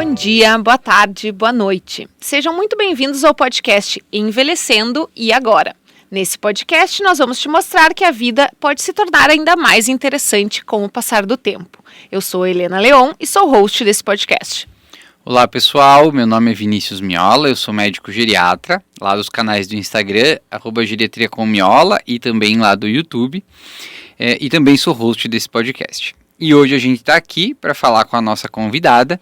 Bom dia, boa tarde, boa noite. Sejam muito bem-vindos ao podcast Envelhecendo e Agora. Nesse podcast, nós vamos te mostrar que a vida pode se tornar ainda mais interessante com o passar do tempo. Eu sou Helena Leon e sou host desse podcast. Olá pessoal, meu nome é Vinícius Miola, eu sou médico geriatra, lá dos canais do Instagram, @geriatriacomMiola e também lá do YouTube, e também sou host desse podcast. E hoje a gente está aqui para falar com a nossa convidada,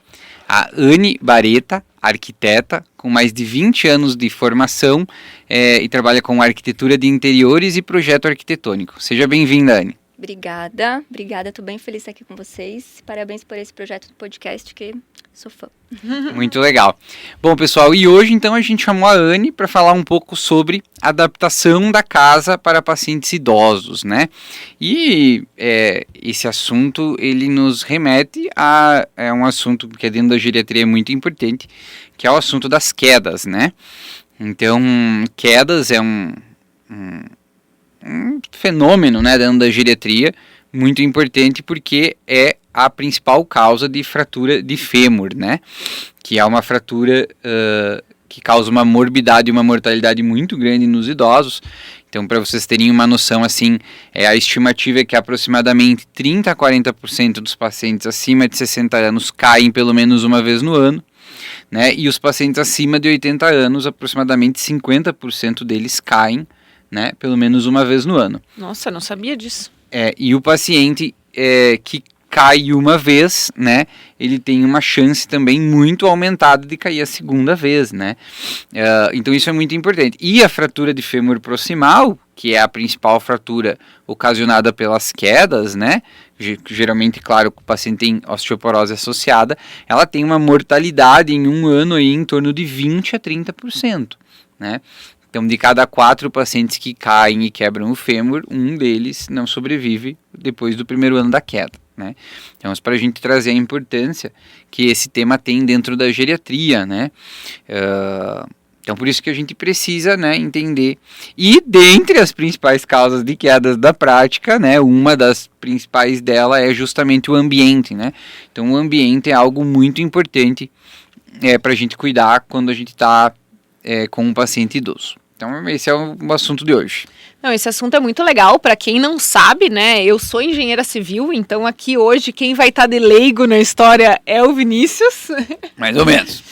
a Anne Bareta, arquiteta, com mais de 20 anos de formação e trabalha com arquitetura de interiores e projeto arquitetônico. Seja bem-vinda, Anne. Obrigada, estou bem feliz de estar aqui com vocês. Parabéns por esse projeto do podcast, que sou fã. Muito legal. Bom, pessoal, e hoje então a gente chamou a Anne para falar um pouco sobre adaptação da casa para pacientes idosos, né? E esse assunto, ele nos remete a um assunto que dentro da geriatria é muito importante, que é o assunto das quedas, né? Então, quedas é um fenômeno, né, dentro da geriatria muito importante, porque é a principal causa de fratura de fêmur, né, que é uma fratura que causa uma morbidade e uma mortalidade muito grande nos idosos. Então, para vocês terem uma noção, assim, a estimativa é que aproximadamente 30 a 40% dos pacientes acima de 60 anos caem pelo menos uma vez no ano, né, e os pacientes acima de 80 anos, aproximadamente 50% deles caem, né, pelo menos uma vez no ano. Nossa, não sabia disso. E o paciente que cai uma vez, né, ele tem uma chance também muito aumentada de cair a segunda vez, né. Então isso é muito importante. E a fratura de fêmur proximal, que é a principal fratura ocasionada pelas quedas, né, geralmente, claro, o paciente tem osteoporose associada, ela tem uma mortalidade em um ano aí em torno de 20 a 30%, né. Então, de cada 4 pacientes que caem e quebram o fêmur, um deles não sobrevive depois do primeiro ano da queda, né? Então, para a gente trazer a importância que esse tema tem dentro da geriatria, né? Então, por isso que a gente precisa, né, entender. E, dentre as principais causas de quedas da prática, né, uma das principais dela é justamente o ambiente, né? Então, o ambiente é algo muito importante para a gente cuidar quando a gente está com um paciente idoso. Então, esse é o assunto de hoje. Não, esse assunto é muito legal. Para quem não sabe, né, eu sou engenheira civil, então aqui hoje quem vai estar de leigo na história é o Vinícius. Mais ou menos.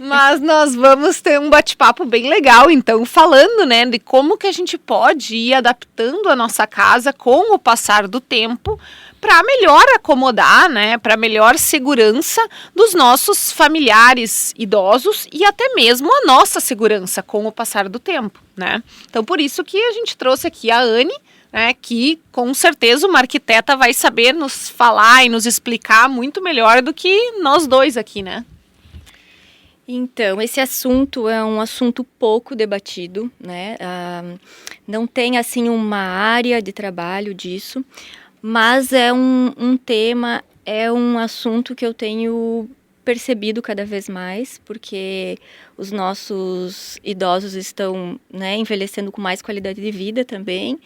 Mas nós vamos ter um bate-papo bem legal, então, falando, né, de como que a gente pode ir adaptando a nossa casa com o passar do tempo para melhor acomodar, né, para melhor segurança dos nossos familiares idosos e até mesmo a nossa segurança com o passar do tempo, né? Então, por isso que a gente trouxe aqui a Anne, né, que com certeza uma arquiteta vai saber nos falar e nos explicar muito melhor do que nós dois aqui, né? Então, esse assunto é um assunto pouco debatido, né? Não tem, assim, uma área de trabalho disso, mas é um tema, é um assunto que eu tenho percebido cada vez mais, porque os nossos idosos estão, né, envelhecendo com mais qualidade de vida também,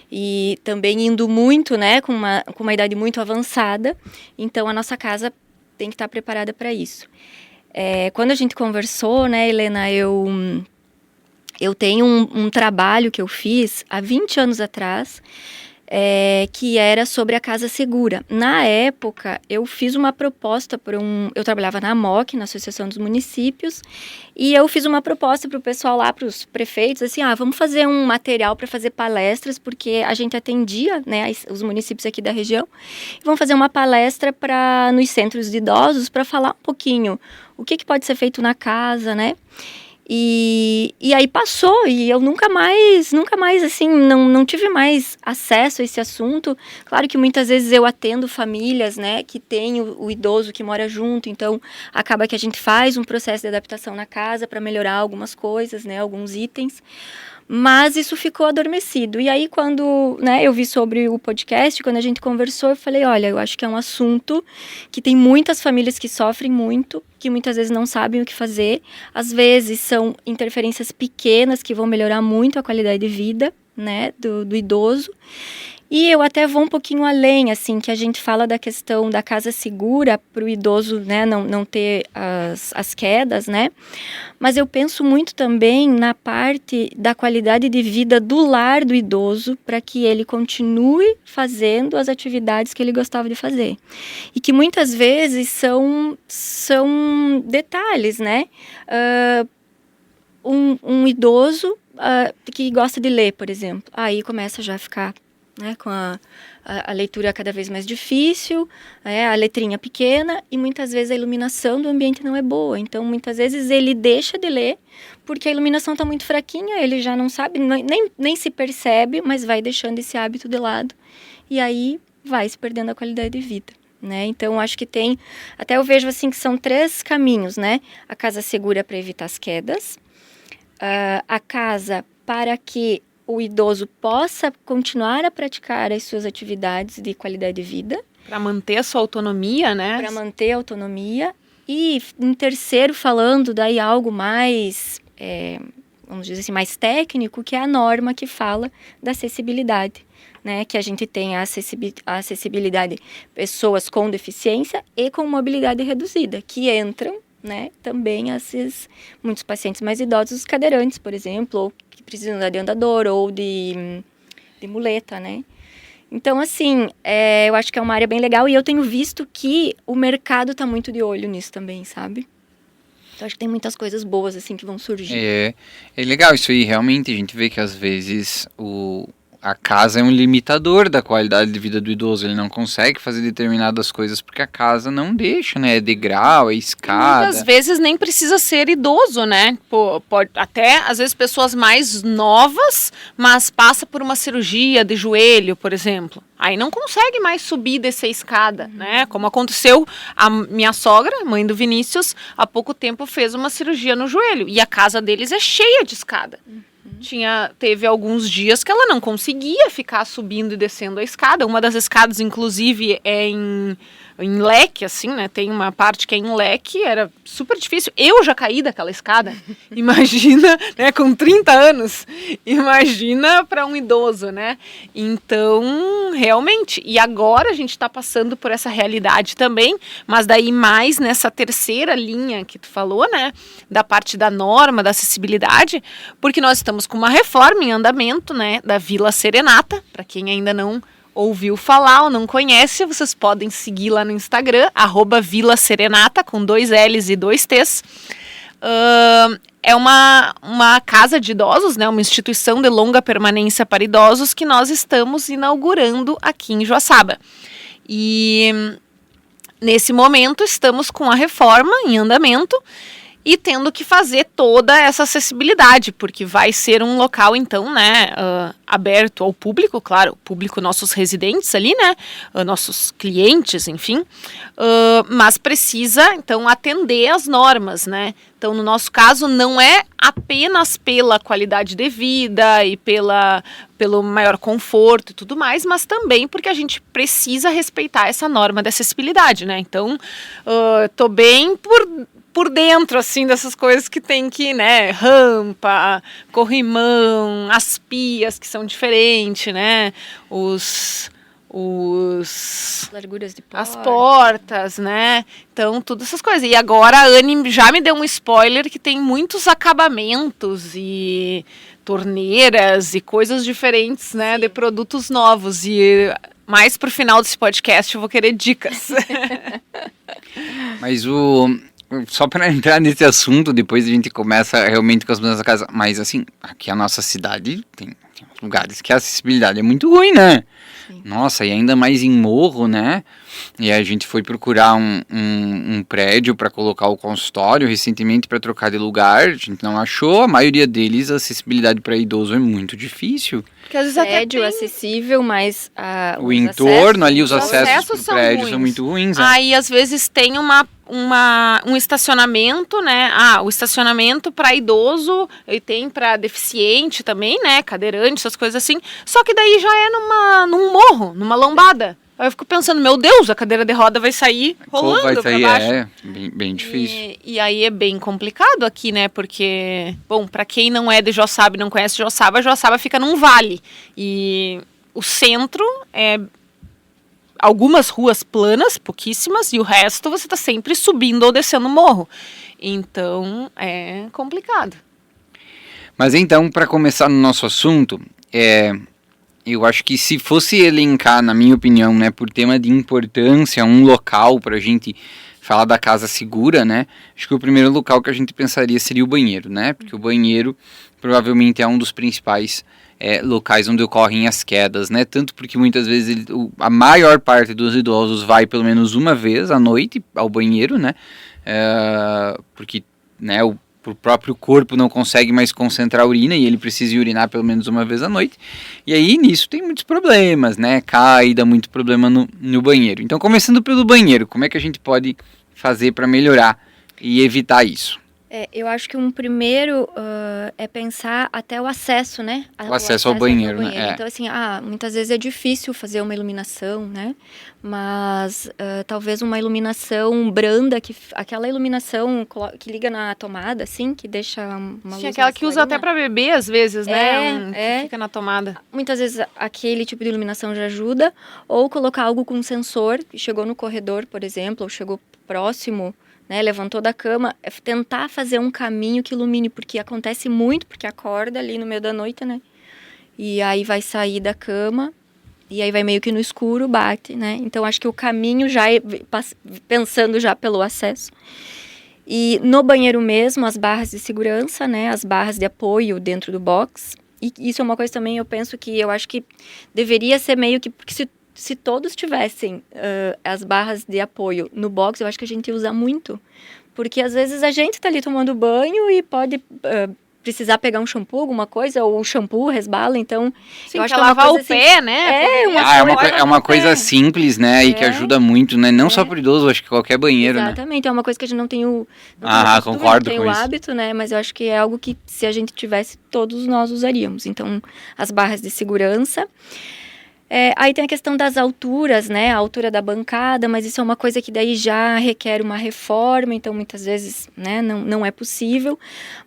e também indo muito, né, com uma idade muito avançada, então a nossa casa tem que estar preparada para isso. Quando a gente conversou, né, Helena, eu tenho um trabalho que eu fiz há 20 anos atrás, que era sobre a casa segura. Na época, eu fiz uma proposta eu trabalhava na AMOC, na Associação dos Municípios, e eu fiz uma proposta para o pessoal lá, para os prefeitos, assim, vamos fazer um material para fazer palestras, porque a gente atendia, né, os municípios aqui da região, e vamos fazer uma palestra nos centros de idosos para falar um pouquinho o que pode ser feito na casa, né? E aí passou, e eu nunca mais, assim, não tive mais acesso a esse assunto. Claro que muitas vezes eu atendo famílias, né, que tem o idoso que mora junto, então acaba que a gente faz um processo de adaptação na casa para melhorar algumas coisas, né, alguns itens. Mas isso ficou adormecido. E aí, quando, né, eu vi sobre o podcast, quando a gente conversou, eu falei, olha, eu acho que é um assunto que tem muitas famílias que sofrem muito, que muitas vezes não sabem o que fazer. Às vezes, são interferências pequenas que vão melhorar muito a qualidade de vida, né, do idoso. E eu até vou um pouquinho além, assim, que a gente fala da questão da casa segura para o idoso, né, não ter as quedas, né? Mas eu penso muito também na parte da qualidade de vida do lar do idoso, para que ele continue fazendo as atividades que ele gostava de fazer. E que muitas vezes são detalhes, né? Um idoso que gosta de ler, por exemplo, aí começa já a ficar, né, com a leitura cada vez mais difícil, a letrinha pequena, e muitas vezes a iluminação do ambiente não é boa. Então, muitas vezes ele deixa de ler porque a iluminação está muito fraquinha, ele já não sabe, nem se percebe, mas vai deixando esse hábito de lado. E aí vai se perdendo a qualidade de vida, né? Então, acho que até eu vejo assim que são 3 caminhos, né? A casa segura para evitar as quedas, a casa para que o idoso possa continuar a praticar as suas atividades de qualidade de vida. Para manter a sua autonomia, né? Para manter a autonomia. E, em terceiro, falando daí algo mais, vamos dizer assim, mais técnico, que é a norma que fala da acessibilidade, né? Que a gente tem a acessibilidade pessoas com deficiência e com mobilidade reduzida, que entram, né, também muitos pacientes mais idosos, cadeirantes, por exemplo, ou que precisam de andador ou de muleta, né? Então, assim, eu acho que é uma área bem legal e eu tenho visto que o mercado está muito de olho nisso também, sabe? Então, acho que tem muitas coisas boas, assim, que vão surgir. É legal isso aí, realmente, a gente vê que às vezes a casa é um limitador da qualidade de vida do idoso, ele não consegue fazer determinadas coisas porque a casa não deixa, né, é degrau, é escada. Muitas vezes nem precisa ser idoso, né, pode, até às vezes pessoas mais novas, mas passa por uma cirurgia de joelho, por exemplo, aí não consegue mais subir e descer a escada, né, como aconteceu, a minha sogra, mãe do Vinícius, há pouco tempo fez uma cirurgia no joelho, e a casa deles é cheia de escada. Teve alguns dias que ela não conseguia ficar subindo e descendo a escada. Uma das escadas, inclusive, é em leque, assim, né? Tem uma parte que é em leque, era super difícil. Eu já caí daquela escada. Imagina, né? Com 30 anos. Imagina para um idoso, né? Então, realmente. E agora a gente está passando por essa realidade também, mas daí mais nessa terceira linha que tu falou, né? Da parte da norma, da acessibilidade, porque nós estamos com uma reforma em andamento, né? Da Vila Serenata, para quem ainda não ouviu falar ou não conhece, vocês podem seguir lá no Instagram, @Vila Serenata, com 2 L's e 2 T's. É uma casa de idosos, né, uma instituição de longa permanência para idosos que nós estamos inaugurando aqui em Joaçaba. E nesse momento estamos com a reforma em andamento e tendo que fazer toda essa acessibilidade, porque vai ser um local, então, né, aberto ao público, claro, público, nossos residentes ali, né, nossos clientes, enfim, mas precisa, então, atender às normas, né. Então, no nosso caso, não é apenas pela qualidade de vida e pelo maior conforto e tudo mais, mas também porque a gente precisa respeitar essa norma de acessibilidade, né. Então, tô bem por dentro, assim, dessas coisas que tem que, né, rampa, corrimão, as pias que são diferentes, né, larguras de porta. As portas, né, então, todas essas coisas. E agora a Anne já me deu um spoiler que tem muitos acabamentos e torneiras e coisas diferentes, né, de produtos novos, e mais pro final desse podcast eu vou querer dicas. Mas só para entrar nesse assunto, depois a gente começa realmente com as mudanças da casa. Mas assim, aqui a nossa cidade tem lugares que a acessibilidade é muito ruim, né? Sim. Nossa, e ainda mais em morro, né? E a gente foi procurar um prédio para colocar o consultório recentemente para trocar de lugar. A gente não achou. A maioria deles, a acessibilidade para idoso é muito difícil. Porque às vezes prédio acessível, mas o entorno ali, os acessos do prédio são muito ruins. Né? Aí às vezes tem um estacionamento, né? O estacionamento para idoso e tem para deficiente também, né? Cadeirante, essas coisas assim. Só que daí já é num morro, numa lombada. Aí eu fico pensando, meu Deus, a cadeira de roda vai sair rolando para baixo. Bem difícil. E aí é bem complicado aqui, né? Porque, bom, para quem não é de Joaçaba e não conhece Joaçaba fica num vale. E o centro é algumas ruas planas, pouquíssimas, e o resto você está sempre subindo ou descendo o morro. Então, é complicado. Mas então, para começar no nosso assunto, eu acho que se fosse elencar, na minha opinião, né, por tema de importância, um local para a gente falar da casa segura, né, acho que o primeiro local que a gente pensaria seria o banheiro, né, porque o banheiro provavelmente é um dos principais locais onde ocorrem as quedas, né, tanto porque muitas vezes a maior parte dos idosos vai pelo menos uma vez à noite ao banheiro, né, porque, né, o próprio corpo não consegue mais concentrar a urina e ele precisa urinar pelo menos uma vez à noite. E aí nisso tem muitos problemas, né? Cai, dá muito problema no banheiro. Então, começando pelo banheiro, como é que a gente pode fazer para melhorar e evitar isso? Eu acho que um primeiro é pensar até o acesso, né? O acesso ao banheiro, né? Então, assim, muitas vezes é difícil fazer uma iluminação, né? Mas talvez uma iluminação branda, aquela iluminação que liga na tomada, assim, que deixa uma luz. Aquela que usa até para beber, às vezes, né? Que fica na tomada. Muitas vezes aquele tipo de iluminação já ajuda. Ou colocar algo com sensor, que chegou no corredor, por exemplo, ou chegou próximo, né, levantou da cama, tentar fazer um caminho que ilumine, porque acontece muito, porque acorda ali no meio da noite, né, e aí vai sair da cama, e aí vai meio que no escuro, bate, né, então acho que o caminho já é, pensando já pelo acesso. E no banheiro mesmo, as barras de segurança, né, as barras de apoio dentro do box, e isso é uma coisa também, eu penso que, eu acho que deveria ser meio que, porque se todos tivessem as barras de apoio no box, eu acho que a gente ia usar muito. Porque às vezes a gente está ali tomando banho e pode precisar pegar um shampoo, alguma coisa, ou o shampoo resbala, então... Sim, eu acho que que é lavar uma o coisa pé, assim, né? É uma coisa simples, né? E que ajuda muito, né? Não só pro idoso, acho que qualquer banheiro, Exatamente, é uma coisa que a gente não tem concordo não tem com o isso. hábito, né? Mas eu acho que é algo que, se a gente tivesse, todos nós usaríamos. Então, as barras de segurança... aí tem a questão das alturas, né? A altura da bancada, mas isso é uma coisa que daí já requer uma reforma, então muitas vezes, né, não é possível,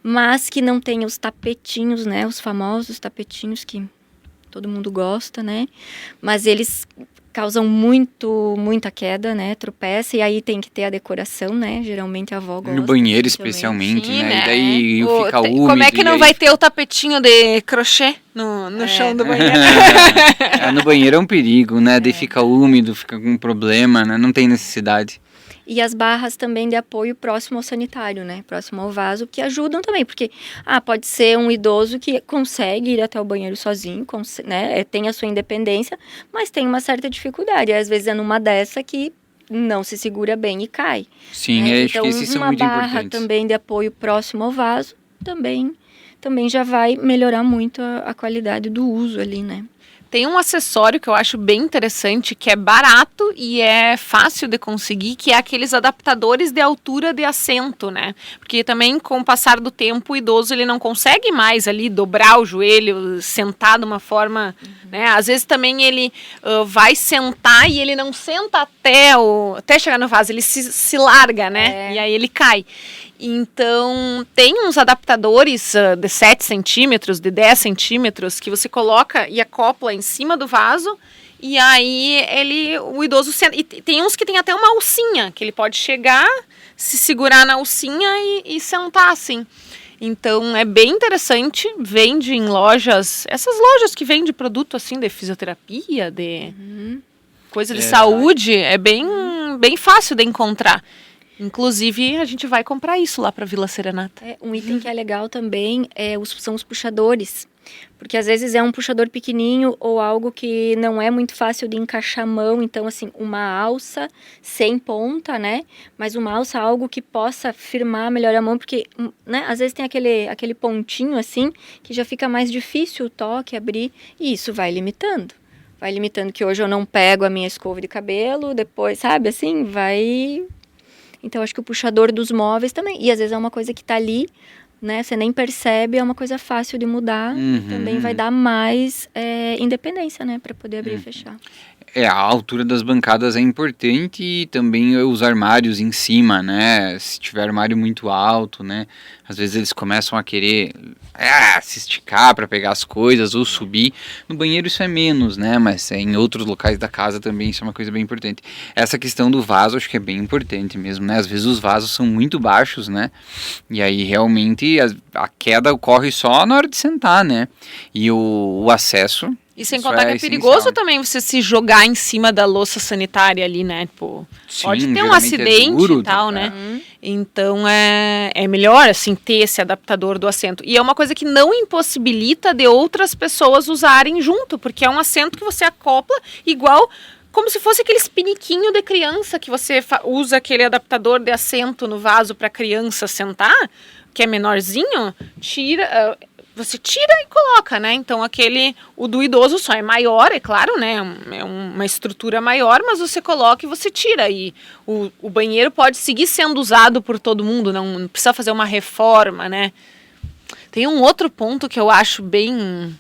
mas que não tenha os tapetinhos, né? Os famosos tapetinhos que todo mundo gosta, né? Mas eles causam muita queda, né? Tropeça, e aí tem que ter a decoração, né? Geralmente a avó gosta. No banheiro, especialmente, Sim, né? E daí fica úmido. Como é que não vai ter o tapetinho de crochê no chão do banheiro? No banheiro é um perigo, né? Daí fica úmido, fica com problema, né? Não tem necessidade. E as barras também de apoio próximo ao sanitário, né? Próximo ao vaso, que ajudam também. Porque, pode ser um idoso que consegue ir até o banheiro sozinho, né? Tem a sua independência, mas tem uma certa dificuldade. E às vezes é numa dessa que não se segura bem e cai. Sim, né? acho que esses são muito importantes. Uma barra também de apoio próximo ao vaso também já vai melhorar muito a qualidade do uso ali, né? Tem um acessório que eu acho bem interessante, que é barato e é fácil de conseguir, que é aqueles adaptadores de altura de assento, né? Porque também, com o passar do tempo, o idoso ele não consegue mais ali dobrar o joelho, sentar de uma forma, né? Às vezes também ele vai sentar e ele não senta até chegar no vaso, ele se larga, né? E aí ele cai. Então, tem uns adaptadores de 7 centímetros, de 10 centímetros, que você coloca e acopla em cima do vaso, e aí o idoso senta. E tem uns que tem até uma alcinha, que ele pode chegar, se segurar na alcinha e sentar assim. Então, é bem interessante, vende em lojas, essas lojas que vendem produto assim de fisioterapia, de coisa de saúde, é bem fácil de encontrar. Inclusive, a gente vai comprar isso lá para Vila Serenata. Um item que é legal também são os puxadores. Porque às vezes é um puxador pequenininho ou algo que não é muito fácil de encaixar a mão. Então, assim, uma alça sem ponta, né? Mas uma alça, algo que possa firmar melhor a mão. Porque, né, às vezes tem aquele pontinho, assim, que já fica mais difícil o toque, abrir. E isso vai limitando. Vai limitando que hoje eu não pego a minha escova de cabelo, depois, sabe, assim, vai... Então, acho que o puxador dos móveis também. E às vezes é uma coisa que está ali né? Você nem percebe, é uma coisa fácil de mudar. Também vai dar mais independência, né? Para poder abrir e fechar. A altura das bancadas é importante e também os armários em cima, né? Se tiver armário muito alto, né? Às vezes eles começam a querer se esticar para pegar as coisas ou subir. No banheiro isso é menos, né? Mas em outros locais da casa também isso é uma coisa bem importante. Essa questão do vaso acho que é bem importante mesmo, né? Às vezes os vasos são muito baixos, né? E aí realmente a queda ocorre só na hora de sentar, né? E o acesso... E sem Isso contar que é essencial. perigoso também você se jogar em cima da louça sanitária ali, né? Pô, Sim, pode ter um geralmente acidente duro, e tal, tá? né? Então é melhor, assim, ter esse adaptador do assento. E é uma coisa que não impossibilita de outras pessoas usarem junto, porque é um assento que você acopla igual... Como se fosse aqueles piniquinho de criança que você usa aquele adaptador de assento no vaso para criança sentar, que é menorzinho, você tira e coloca, né? Então o do idoso só é maior, é claro, né? É uma estrutura maior, mas você coloca e você tira. E o banheiro pode seguir sendo usado por todo mundo, não precisa fazer uma reforma, né? Tem um outro ponto que eu acho bem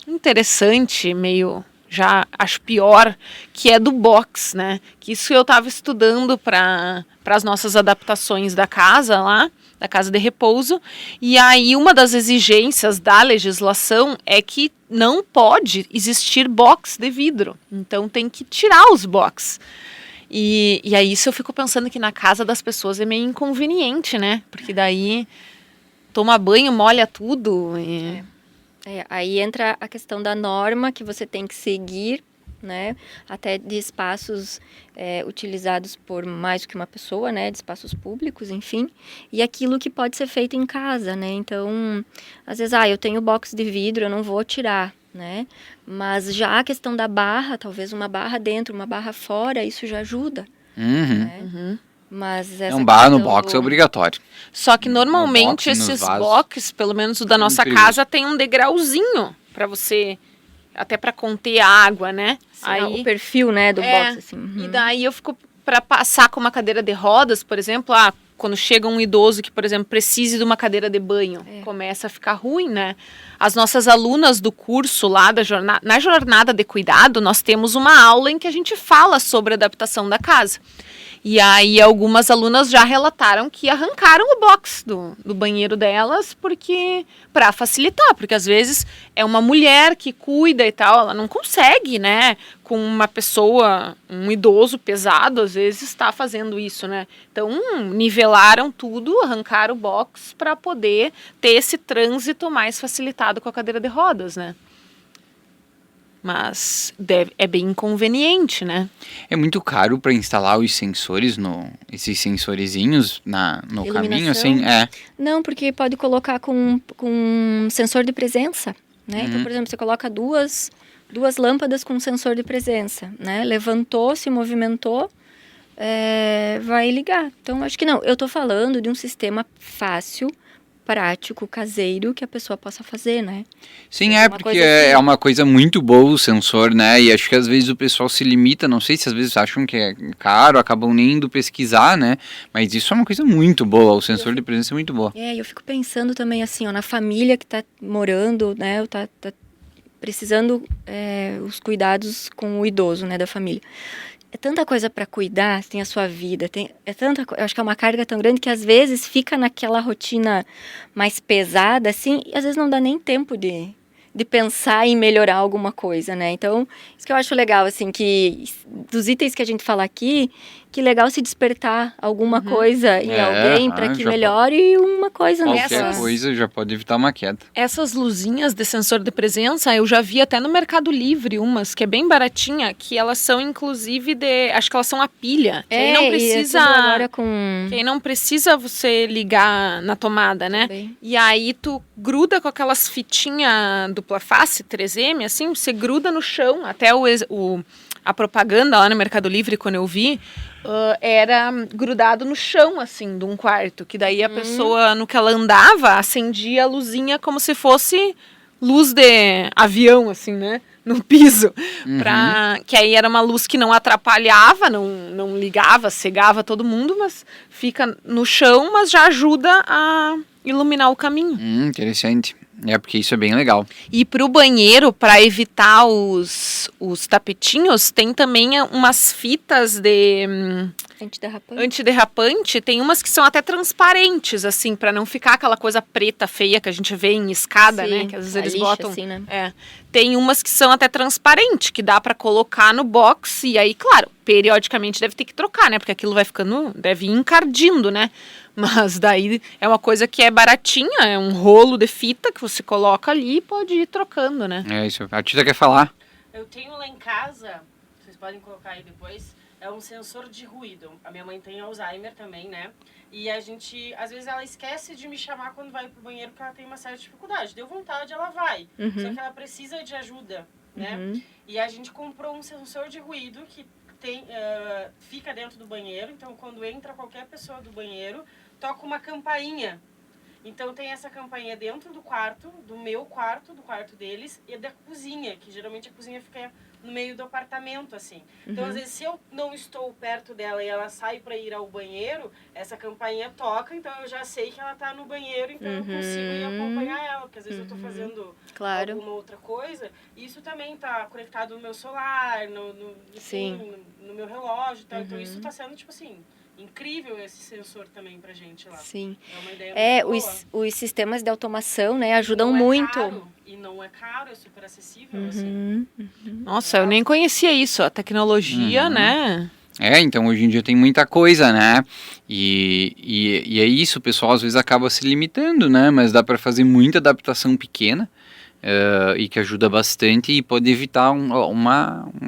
interessante, meio... já acho pior, que é do box, né? Que isso eu estava estudando para as nossas adaptações da casa lá, da casa de repouso, e aí uma das exigências da legislação é que não pode existir box de vidro, então tem que tirar os box. E aí isso eu fico pensando que na casa das pessoas é meio inconveniente, né? Porque daí toma banho, molha tudo e... Aí entra a questão da norma que você tem que seguir, né? Até de espaços utilizados por mais do que uma pessoa, né? De espaços públicos, enfim. E aquilo que pode ser feito em casa, né? Então, às vezes, eu tenho box de vidro, eu não vou tirar, né? Mas já a questão da barra, talvez uma barra dentro, uma barra fora, isso já ajuda. Né? Mas essa barra no box é obrigatório. Só que normalmente esses box, pelo menos o da nossa casa, tem um degrauzinho para você, até para conter a água, né? Aí, o perfil, né, do box, assim. E daí eu fico para passar com uma cadeira de rodas, por exemplo, quando chega um idoso que, por exemplo, precise de uma cadeira de banho, começa a ficar ruim, né? As nossas alunas do curso lá, na jornada de cuidado, nós temos uma aula em que a gente fala sobre a adaptação da casa. E aí algumas alunas já relataram que arrancaram o box do banheiro delas para facilitar, porque às vezes é uma mulher que cuida e tal, ela não consegue, né, com uma pessoa, um idoso pesado, às vezes está fazendo isso, né? Então nivelaram tudo, arrancaram o box para poder ter esse trânsito mais facilitado com a cadeira de rodas, né? Mas é bem inconveniente, né? É muito caro para instalar os sensores, esses sensorizinhos no caminho, assim? Não, porque pode colocar com sensor de presença, né? Então, por exemplo, você coloca duas lâmpadas com sensor de presença, né? Levantou, se movimentou, vai ligar. Então, acho que não. Eu estou falando de um sistema fácil, prático, caseiro, que a pessoa possa fazer, né? Sim, porque é uma coisa muito boa o sensor, né? E acho que às vezes o pessoal se limita, não sei se às vezes acham que é caro, acabam nem indo pesquisar, né? Mas isso é uma coisa muito boa, o sensor de presença é muito boa. Eu fico pensando também assim, na família que tá morando, né? Tá precisando os cuidados com o idoso, né, da família. É tanta coisa para cuidar, tem a sua vida, eu acho que é uma carga tão grande que às vezes fica naquela rotina mais pesada, assim, e às vezes não dá nem tempo de pensar em melhorar alguma coisa, né? Então, isso que eu acho legal, assim, que dos itens que a gente fala aqui, que legal se despertar alguma coisa em alguém para que melhore uma coisa nessa. Qualquer coisa já pode evitar uma queda. Essas luzinhas de sensor de presença, eu já vi até no Mercado Livre umas, que é bem baratinha, que elas são inclusive acho que elas são a pilha. Que aí não precisa, agora que aí não precisa você ligar na tomada, né? Bem. E aí tu gruda com aquelas fitinhas dupla face, 3M, assim, você gruda no chão, até a propaganda lá no Mercado Livre, quando eu vi, era grudado no chão, assim, de um quarto, que daí a pessoa, no que ela andava, acendia a luzinha como se fosse luz de avião, assim, né? No piso. Uhum. Que aí era uma luz que não atrapalhava, não ligava, cegava todo mundo, mas fica no chão, mas já ajuda a iluminar o caminho. Interessante. Porque isso é bem legal. E pro banheiro, para evitar os tapetinhos, tem também umas fitas de antiderrapante. Tem umas que são até transparentes, assim, para não ficar aquela coisa preta feia que a gente vê em escada, Sim, né? Que às vezes eles lixa, botam. assim, né? Tem umas que são até transparentes, que dá para colocar no box. E aí, claro, periodicamente deve ter que trocar, né? Porque aquilo deve ir encardindo, né? Mas daí é uma coisa que é baratinha, é um rolo de fita que você coloca ali e pode ir trocando, né? É isso. A Tita quer falar? Eu tenho lá em casa, vocês podem colocar aí depois, é um sensor de ruído. A minha mãe tem Alzheimer também, né? E a gente, às vezes ela esquece de me chamar quando vai pro banheiro porque ela tem uma certa dificuldade. Deu vontade, ela vai. Só que ela precisa de ajuda, né? E a gente comprou um sensor de ruído que fica dentro do banheiro. Então, quando entra qualquer pessoa do banheiro, toca uma campainha. Então tem essa campainha dentro do quarto, do meu quarto, do quarto deles, e da cozinha, que geralmente a cozinha fica no meio do apartamento, assim. Então, às vezes, se eu não estou perto dela e ela sai para ir ao banheiro, essa campainha toca, então eu já sei que ela tá no banheiro, então eu consigo ir acompanhar ela, porque às vezes eu tô fazendo alguma outra coisa, e isso também tá conectado no meu celular, no meu relógio e tal, então isso tá sendo, tipo assim, incrível esse sensor também pra gente lá. Sim. É uma ideia muito boa. Os sistemas de automação, né, ajudam Não é muito. Caro, e não é caro, é super acessível, assim. Nossa, eu nem conhecia isso, a tecnologia, né? Então hoje em dia tem muita coisa, né? E é isso, o pessoal às vezes acaba se limitando, né? Mas dá para fazer muita adaptação pequena e que ajuda bastante e pode evitar um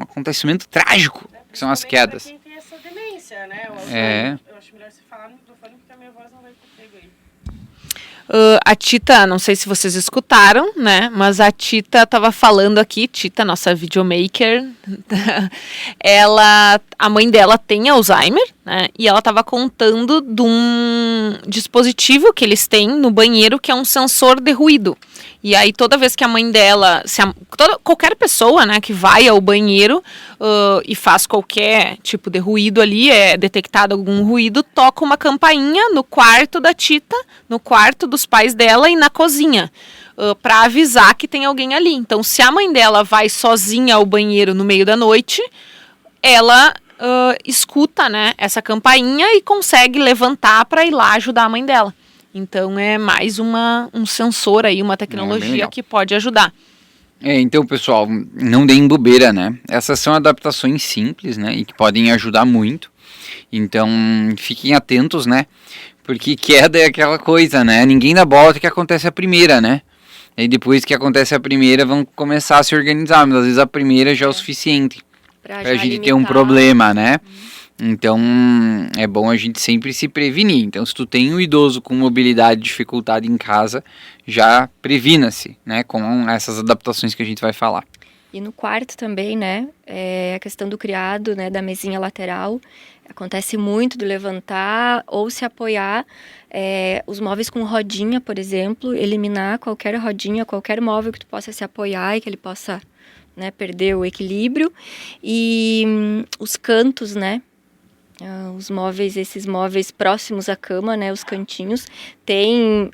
acontecimento trágico, que são as quedas. Pra quem tem essa demência, né? Eu acho melhor você falar no microfone porque a minha voz não vai ter pego aí. A Tita, não sei se vocês escutaram, né? Mas a Tita estava falando aqui, Tita, nossa videomaker, a mãe dela tem Alzheimer, né? E ela estava contando de um dispositivo que eles têm no banheiro que é um sensor de ruído. E aí toda vez que a mãe dela, qualquer pessoa, né, que vai ao banheiro e faz qualquer tipo de ruído ali, é detectado algum ruído, toca uma campainha no quarto da Tita, no quarto dos pais dela e na cozinha, para avisar que tem alguém ali. Então, se a mãe dela vai sozinha ao banheiro no meio da noite, ela escuta, né, essa campainha e consegue levantar para ir lá ajudar a mãe dela. Então é mais um sensor aí, uma tecnologia que pode ajudar. Então, pessoal, não deem bobeira, né? Essas são adaptações simples, né? E que podem ajudar muito. Então, fiquem atentos, né? Porque queda é aquela coisa, né? Ninguém dá bola que acontece a primeira, né? E depois que acontece a primeira, vão começar a se organizar. Mas às vezes a primeira já é o suficiente pra gente ter um problema, né? Então, é bom a gente sempre se prevenir. Então, se tu tem um idoso com mobilidade dificultada em casa, já previna-se, né, com essas adaptações que a gente vai falar. E no quarto também, né, a questão do criado, né, da mesinha lateral, acontece muito de levantar ou se apoiar, os móveis com rodinha, por exemplo, eliminar qualquer rodinha, qualquer móvel que tu possa se apoiar e que ele possa, né, perder o equilíbrio. E os cantos, né, esses móveis próximos à cama, né, os cantinhos, tem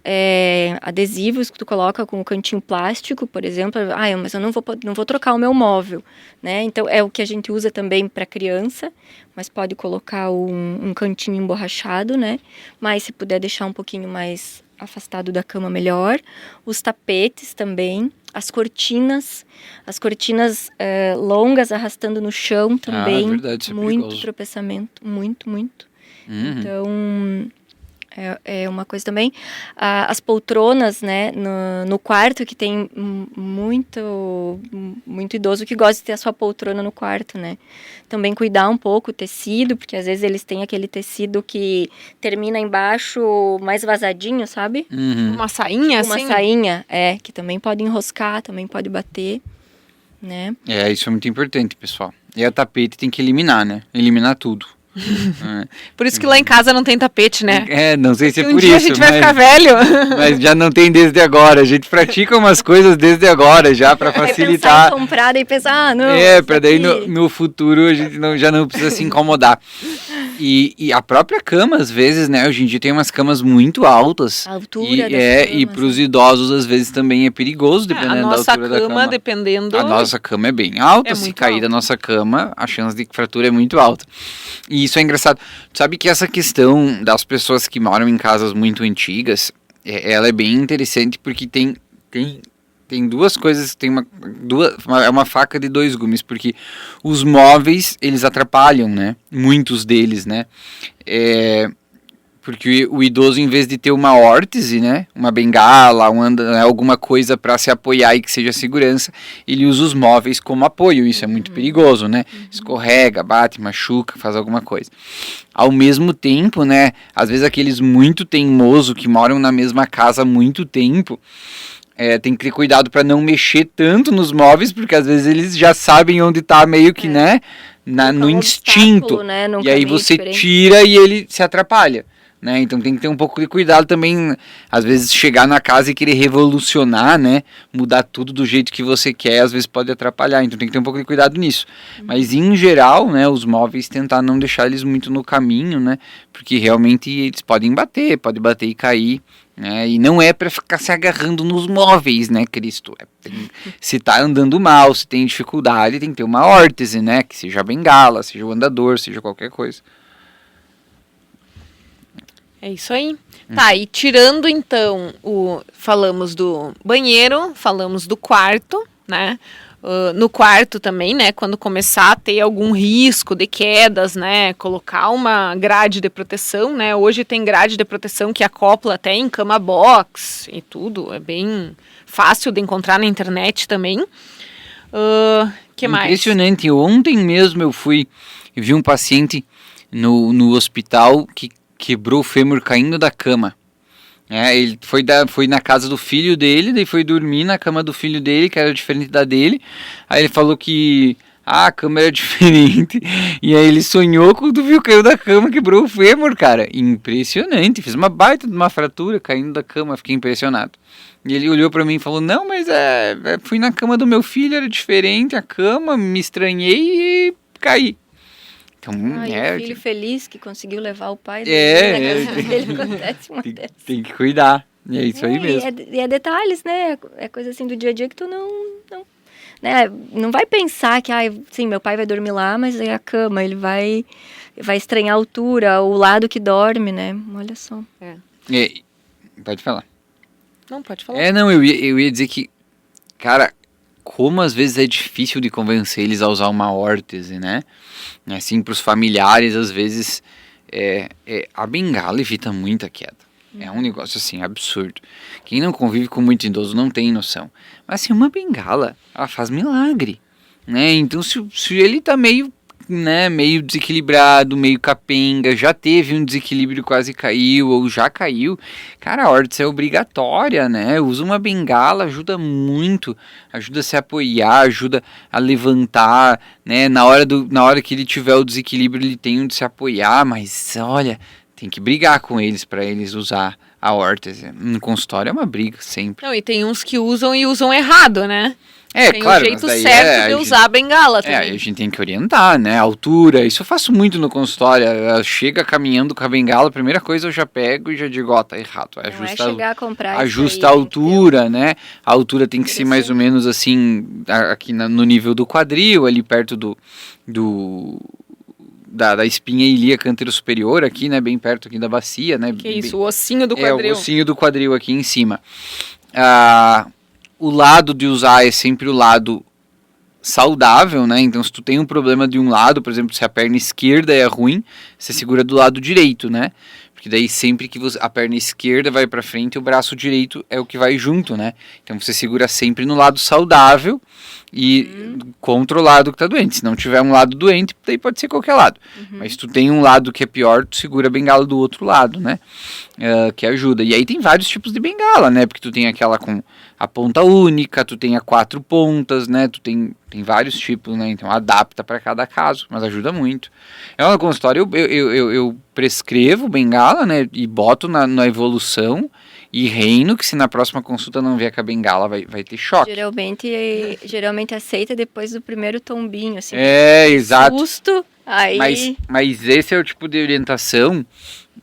adesivos que tu coloca com o cantinho plástico, por exemplo. Mas eu não vou trocar o meu móvel, né? Então é o que a gente usa também para criança, mas pode colocar um cantinho emborrachado, né? Mas se puder deixar um pouquinho mais afastado da cama, melhor. Os tapetes também, as cortinas longas arrastando no chão também, verdade, isso é muito perigoso. tropeçamento, muito. Então, é uma coisa também. As poltronas, né, no quarto, que tem muito idoso que gosta de ter a sua poltrona no quarto, né. Também cuidar um pouco o tecido, porque às vezes eles têm aquele tecido que termina embaixo mais vazadinho, sabe? Uma sainha, assim? Uma sainha, que também pode enroscar, também pode bater, né. Isso é muito importante, pessoal. E a tapete tem que eliminar, né? Eliminar tudo. Por isso que lá em casa não tem tapete, né? Não sei se é Porque por um dia isso, a gente vai ficar velho. mas já não tem desde agora. A gente pratica umas coisas desde agora já para Vai facilitar. pensar em comprar e pensar, não. Para daí aqui... no futuro a gente já não precisa se incomodar. E a própria cama, às vezes, né? Hoje em dia tem umas camas muito altas. A altura E, das e camas, para os idosos, às vezes, também é perigoso, A dependendo da nossa altura da cama, cama. dependendo... A nossa cama é bem alta. É Se muito cair alta. da nossa cama, a chance de fratura é muito alta. E isso é engraçado. Tu sabe que essa questão das pessoas que moram em casas muito antigas, ela é bem interessante porque tem duas coisas, é uma faca de dois gumes, porque os móveis, eles atrapalham, né? Muitos deles, né? Porque o idoso, em vez de ter uma órtese, né? Uma bengala, alguma coisa para se apoiar e que seja segurança, ele usa os móveis como apoio. Isso é muito perigoso, né? Escorrega, bate, machuca, faz alguma coisa. Ao mesmo tempo, né? Às vezes aqueles muito teimosos que moram na mesma casa há muito tempo, tem que ter cuidado para não mexer tanto nos móveis, porque às vezes eles já sabem onde tá meio que, né? No instinto. Né, e aí você tira e ele se atrapalha. Né? Então tem que ter um pouco de cuidado também, às vezes chegar na casa e querer revolucionar, né? Mudar tudo do jeito que você quer, às vezes pode atrapalhar, então tem que ter um pouco de cuidado nisso. Mas em geral, né, os móveis, tentar não deixar eles muito no caminho, né? Porque realmente eles podem bater e cair, né? E não é para ficar se agarrando nos móveis, né, Cristo? Se tá andando mal, se tem dificuldade, tem que ter uma órtese, né? Que seja a bengala, seja o andador, seja qualquer coisa. É isso aí. Tá, e tirando então, falamos do banheiro, falamos do quarto, né? No quarto também, né? Quando começar a ter algum risco de quedas, né? Colocar uma grade de proteção, né? Hoje tem grade de proteção que acopla até em cama box e tudo. É bem fácil de encontrar na internet também. Que mais? Impressionante. Ontem mesmo eu vi um paciente no hospital que quebrou o fêmur caindo da cama. Ele foi na casa do filho dele, daí foi dormir na cama do filho dele, que era diferente da dele. Aí ele falou que a cama era diferente. E aí ele sonhou quando viu, caiu da cama, quebrou o fêmur, cara. Impressionante. Fez uma baita de uma fratura caindo da cama, fiquei impressionado. E ele olhou pra mim e falou, não, mas fui na cama do meu filho, era diferente a cama, me estranhei e caí. Então, o filho feliz que conseguiu levar o pai dele, acontece uma dessas. Tem que cuidar, é isso aí mesmo. E é detalhes, né? É coisa assim do dia a dia que tu não vai pensar que, sim, meu pai vai dormir lá, mas é a cama, ele vai estranhar a altura, o lado que dorme, né? Olha só. Pode falar. Não, pode falar. Não, eu ia dizer que, cara, como às vezes é difícil de convencer eles a usar uma órtese, né? Assim, para os familiares, às vezes, a bengala evita muita queda. É um negócio, assim, absurdo. Quem não convive com muito idoso não tem noção. Mas, assim, uma bengala, ela faz milagre, né? Então, se ele tá meio desequilibrado, meio capenga, já teve um desequilíbrio, quase caiu, ou já caiu, cara, a órtese é obrigatória, né? Usa uma bengala, ajuda muito, ajuda a se apoiar, ajuda a levantar, né? Na hora que ele tiver o desequilíbrio, ele tem onde se apoiar, mas, olha, tem que brigar com eles para eles usar a órtese. No consultório é uma briga sempre. Não, e tem uns que usam e usam errado, né? Tem claro, o jeito certo de usar a bengala também. Aí a gente tem que orientar, né? A altura, isso eu faço muito no consultório. Ela chega caminhando com a bengala, a primeira coisa eu já pego e já digo, tá errado. Chegar a comprar ajusta a altura, né? A altura tem que ser mais ou menos assim, aqui no nível do quadril, ali perto da espinha ilíaca anterosuperior aqui, né? Bem perto aqui da bacia, né? Que isso, o ossinho do quadril. O ossinho do quadril aqui em cima. O lado de usar é sempre o lado saudável, né? Então, se tu tem um problema de um lado, por exemplo, se a perna esquerda é ruim, você segura do lado direito, né? Porque daí sempre que a perna esquerda vai para frente, o braço direito é o que vai junto, né? Então, você segura sempre no lado saudável e contra o lado que tá doente. Se não tiver um lado doente, daí pode ser qualquer lado. Mas se tu tem um lado que é pior, tu segura a bengala do outro lado, né? Que ajuda. E aí tem vários tipos de bengala, né? Porque tu tem aquela com a ponta única, tu tem a 4 pontas, né? Tu tem vários tipos, né? Então adapta para cada caso, mas ajuda muito. No consultório eu prescrevo bengala, né? E boto na evolução e reino, que se na próxima consulta não vier com a bengala, vai ter choque. Geralmente aceita depois do primeiro tombinho, assim. Exato. Susto, aí... Mas esse é o tipo de orientação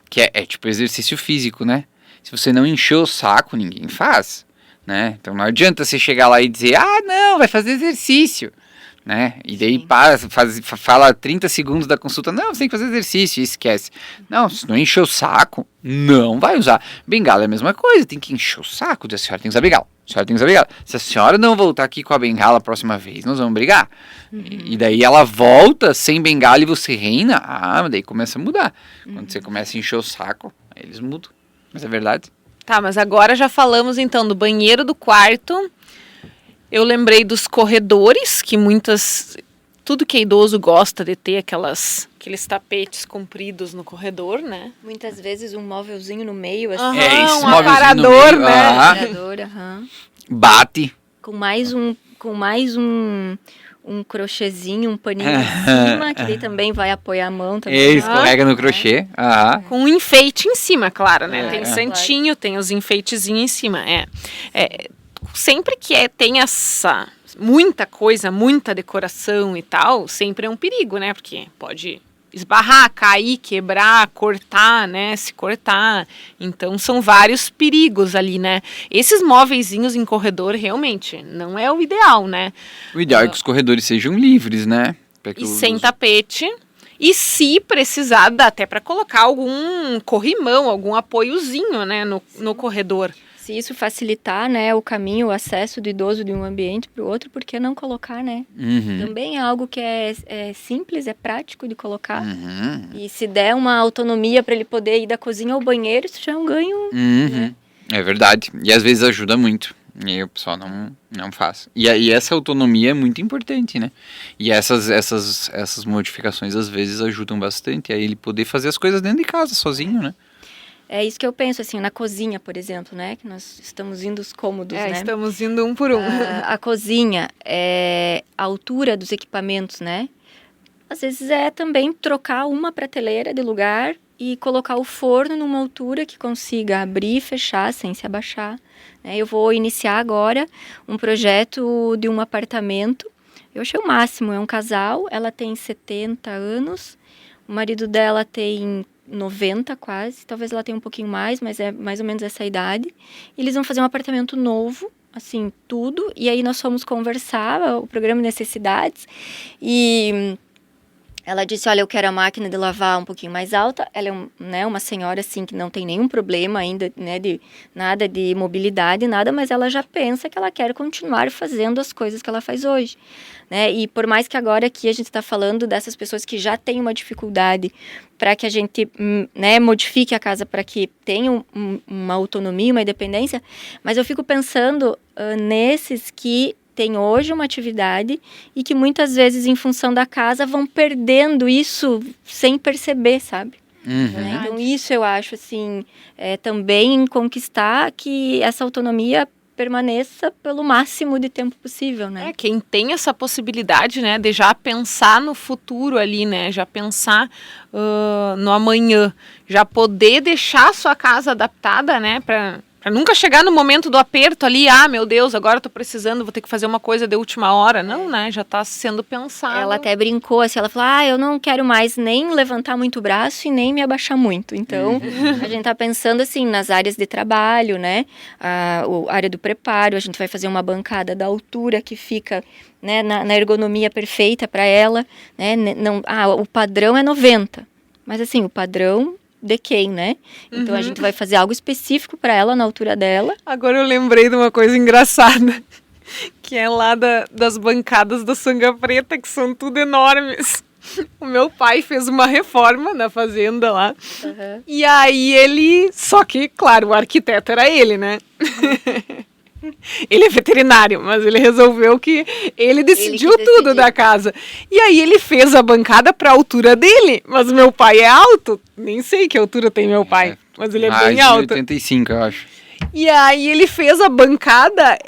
que é tipo exercício físico, né? Se você não encher o saco, ninguém faz, né? Então não adianta você chegar lá e dizer, não, vai fazer exercício, né? E daí fala 30 segundos da consulta, não, você tem que fazer exercício e esquece. Não, se não encher o saco, não vai usar. Bengala é a mesma coisa, tem que encher o saco, a senhora tem que usar bengala. Se a senhora não voltar aqui com a bengala a próxima vez, nós vamos brigar. E daí ela volta sem bengala e você reina, daí começa a mudar. Quando você começa a encher o saco, aí eles mudam. Mas é verdade. Tá, mas agora já falamos então do banheiro, do quarto. Eu lembrei dos corredores, que tudo que é idoso gosta de ter aqueles tapetes compridos no corredor, né? Muitas vezes um móvelzinho no meio, assim. Um aparador, né? Aparador, Bate. Com mais um crochêzinho, um paninho em cima, que daí também vai apoiar a mão também. Escorrega no crochê. Com um enfeite em cima, claro, né? Tem santinho, tem os enfeitezinhos em cima. Sempre que tem muita coisa, muita decoração e tal, sempre é um perigo, né? Porque pode esbarrar, cair, quebrar, cortar, né? Se cortar. Então, são vários perigos ali, né? Esses móveizinhos em corredor, realmente, não é o ideal, né? O ideal é que os corredores sejam livres, né? E sem tapete. E se precisar, dá até para colocar algum corrimão, algum apoiozinho, né? No corredor. Se isso facilitar, né, o caminho, o acesso do idoso de um ambiente para o outro, por que não colocar, né? Também é algo que é simples, é prático de colocar. E se der uma autonomia para ele poder ir da cozinha ao banheiro, isso já é um ganho. Né? É verdade. E às vezes ajuda muito. E aí o pessoal não faz. E aí essa autonomia é muito importante, né? E essas modificações às vezes ajudam bastante a ele poder fazer as coisas dentro de casa, sozinho, né? É isso que eu penso, assim, na cozinha, por exemplo, né? Que nós estamos indo os cômodos, né? Estamos indo um por um. A cozinha, a altura dos equipamentos, né? Às vezes é também trocar uma prateleira de lugar e colocar o forno numa altura que consiga abrir e fechar sem se abaixar. Né? Eu vou iniciar agora um projeto de um apartamento. Eu achei o máximo, é um casal, ela tem 70 anos, o marido dela tem 90 quase, talvez ela tenha um pouquinho mais, mas é mais ou menos essa idade. E eles vão fazer um apartamento novo, assim, tudo. E aí nós fomos conversar, o programa de necessidades. E ela disse, olha, eu quero a máquina de lavar um pouquinho mais alta. Ela é uma senhora, assim, que não tem nenhum problema ainda, né, de nada de mobilidade, nada. Mas ela já pensa que ela quer continuar fazendo as coisas que ela faz hoje. Né? E por mais que agora aqui a gente está falando dessas pessoas que já têm uma dificuldade para que a gente, né, modifique a casa para que tenham uma autonomia, uma independência, mas eu fico pensando nesses que têm hoje uma atividade e que muitas vezes, em função da casa, vão perdendo isso sem perceber, sabe? Né? Então isso eu acho, assim, também conquistar que essa autonomia permaneça pelo máximo de tempo possível, né? Quem tem essa possibilidade, né, de já pensar no futuro ali, né, já pensar no amanhã, já poder deixar a sua casa adaptada, né, para nunca chegar no momento do aperto ali, meu Deus, agora eu tô precisando, vou ter que fazer uma coisa de última hora. Não, né, já tá sendo pensado. Ela até brincou, assim, ela falou, eu não quero mais nem levantar muito o braço e nem me abaixar muito. Então, a gente tá pensando, assim, nas áreas de trabalho, né, a área do preparo, a gente vai fazer uma bancada da altura que fica, né, na ergonomia perfeita para ela, né, o padrão é 90, mas assim, o padrão de quem, né? Então a gente vai fazer algo específico para ela na altura dela. Agora eu lembrei de uma coisa engraçada, que é lá das bancadas do Sanga Preta, que são tudo enormes. O meu pai fez uma reforma na fazenda lá. E aí só que, claro, o arquiteto era ele, né? Ele é veterinário, mas ele resolveu que ele decidiu tudo da casa. E aí ele fez a bancada para a altura dele, mas meu pai é alto. Nem sei que altura tem meu pai, mas ele é bem alto. 85, eu acho. E aí ele fez a bancada,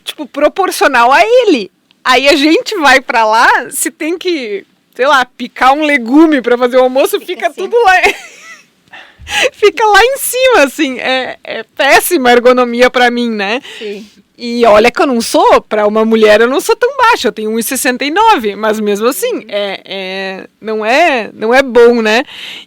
tipo, proporcional a ele. Aí a gente vai pra lá, se tem que, sei lá, picar um legume pra fazer o almoço, fica assim. tudo lá. Fica lá em cima, assim. É péssima a ergonomia pra mim, né? Sim. E olha que eu não sou, pra uma mulher eu não sou tão baixa, eu tenho 1,69, mas mesmo assim, não é bom, né?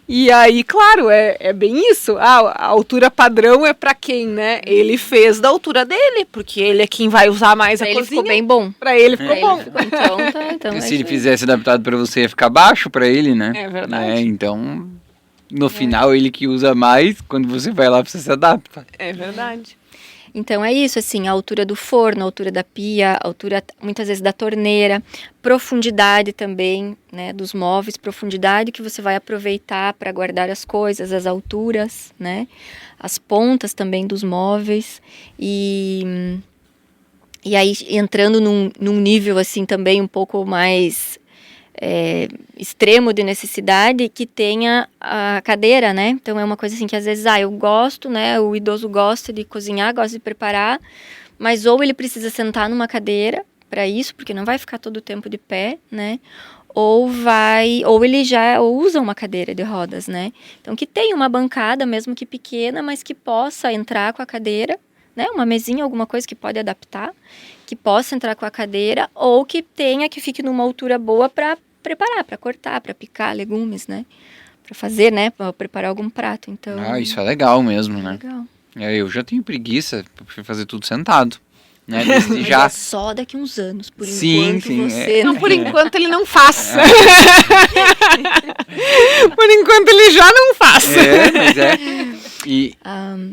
E aí, claro, é bem isso. A altura padrão é pra quem, né? Ele fez da altura dele, porque ele é quem vai usar mais Pra a ele cozinha. ficou bem bom. Pra ele ficou Pra bom. ele ficou, então Se ele fizesse adaptado pra você, ia ficar baixo pra ele, né? É verdade. Então, no final, ele que usa mais, quando você vai lá, você se adapta. É verdade. Então é isso, assim, a altura do forno, a altura da pia, a altura muitas vezes da torneira, profundidade também, né, dos móveis, profundidade que você vai aproveitar para guardar as coisas, as alturas, né, as pontas também dos móveis e aí entrando num nível assim também um pouco mais extremo de necessidade, que tenha a cadeira, né? Então é uma coisa assim que às vezes, eu gosto, né? O idoso gosta de cozinhar, gosta de preparar, mas ou ele precisa sentar numa cadeira para isso, porque não vai ficar todo o tempo de pé, né? Ou ele já usa uma cadeira de rodas, né? Então que tenha uma bancada, mesmo que pequena, mas que possa entrar com a cadeira, né? Uma mesinha, alguma coisa que pode adaptar, que possa entrar com a cadeira, ou que fique numa altura boa para preparar, para cortar, para picar legumes, né? Para fazer, né? Para preparar algum prato. Então. Isso é legal mesmo, né? Legal. Eu já tenho preguiça pra fazer tudo sentado, né? Desde Mas já. é só daqui uns anos, por Sim, enquanto sim, você. Não, por enquanto ele não faz. Por enquanto ele já não faz. Mas é.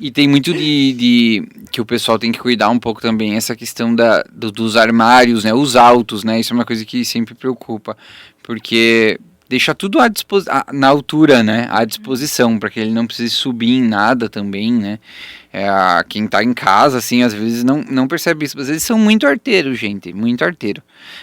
E tem muito de que o pessoal tem que cuidar um pouco também, essa questão dos armários, né? Os altos, né? Isso é uma coisa que sempre preocupa, porque deixa tudo na altura, né? À disposição, para que ele não precise subir em nada também, né? Quem tá em casa, assim, às vezes não percebe isso. Às vezes são muito arteiros, gente, muito arteiro.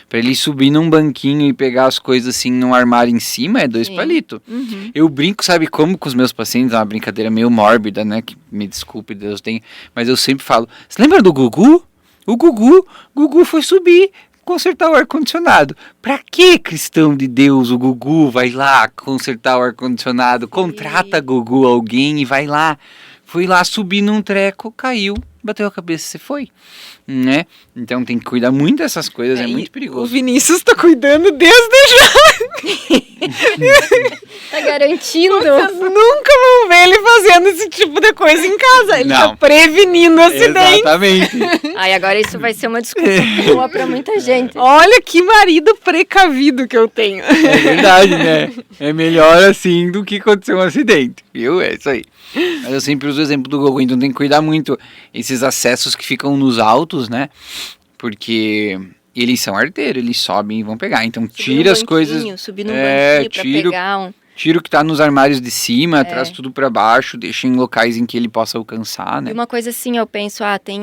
Para ele subir num banquinho e pegar as coisas assim num armário em cima, é 2 palitos. Uhum. Eu brinco, sabe como, com os meus pacientes, é uma brincadeira meio mórbida, né? Que me desculpe, Deus tem. Mas eu sempre falo, você lembra do Gugu? O Gugu foi subir, consertar o ar-condicionado. Pra que, cristão de Deus, o Gugu vai lá consertar o ar-condicionado? Contrata Gugu, alguém, e vai lá. Foi lá subir num treco, caiu, bateu a cabeça e você foi, né? Então tem que cuidar muito dessas coisas, é muito O perigoso. Vinícius tá cuidando desde já. Tá garantindo. Vocês nunca vão ver ele fazendo esse tipo de coisa em casa. Ele Não. tá prevenindo acidentes. Exatamente. Agora isso vai ser uma desculpa boa pra muita gente. Olha que marido precavido que eu tenho. É verdade, né? É melhor assim do que acontecer um acidente, viu? É isso aí. Mas eu sempre uso o exemplo do Gugu, então tem que cuidar muito esses acessos que ficam nos altos, né? Porque eles são arteiros, eles sobem e vão pegar. Então tira as coisas. Subir num banquinho pra tira pegar Tira o que tá nos armários de cima, traz tudo pra baixo, deixa em locais em que ele possa alcançar, né? E uma coisa assim, eu penso, tem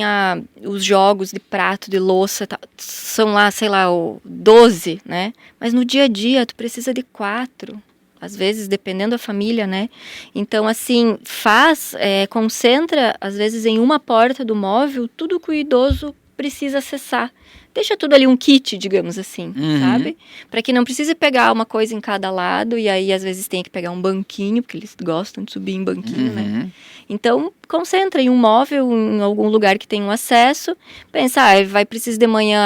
os jogos de prato, de louça, são lá, sei lá, 12, né? Mas no dia a dia, tu precisa de 4. Às vezes, dependendo da família, né? Então, assim, concentra, às vezes, em uma porta do móvel, tudo que o idoso precisa acessar. Deixa tudo ali um kit, digamos assim, sabe? Para que não precise pegar uma coisa em cada lado e aí às vezes tenha que pegar um banquinho, porque eles gostam de subir em banquinho, né? Então, concentra em um móvel, em algum lugar que tenha um acesso. Pensa, vai precisar de manhã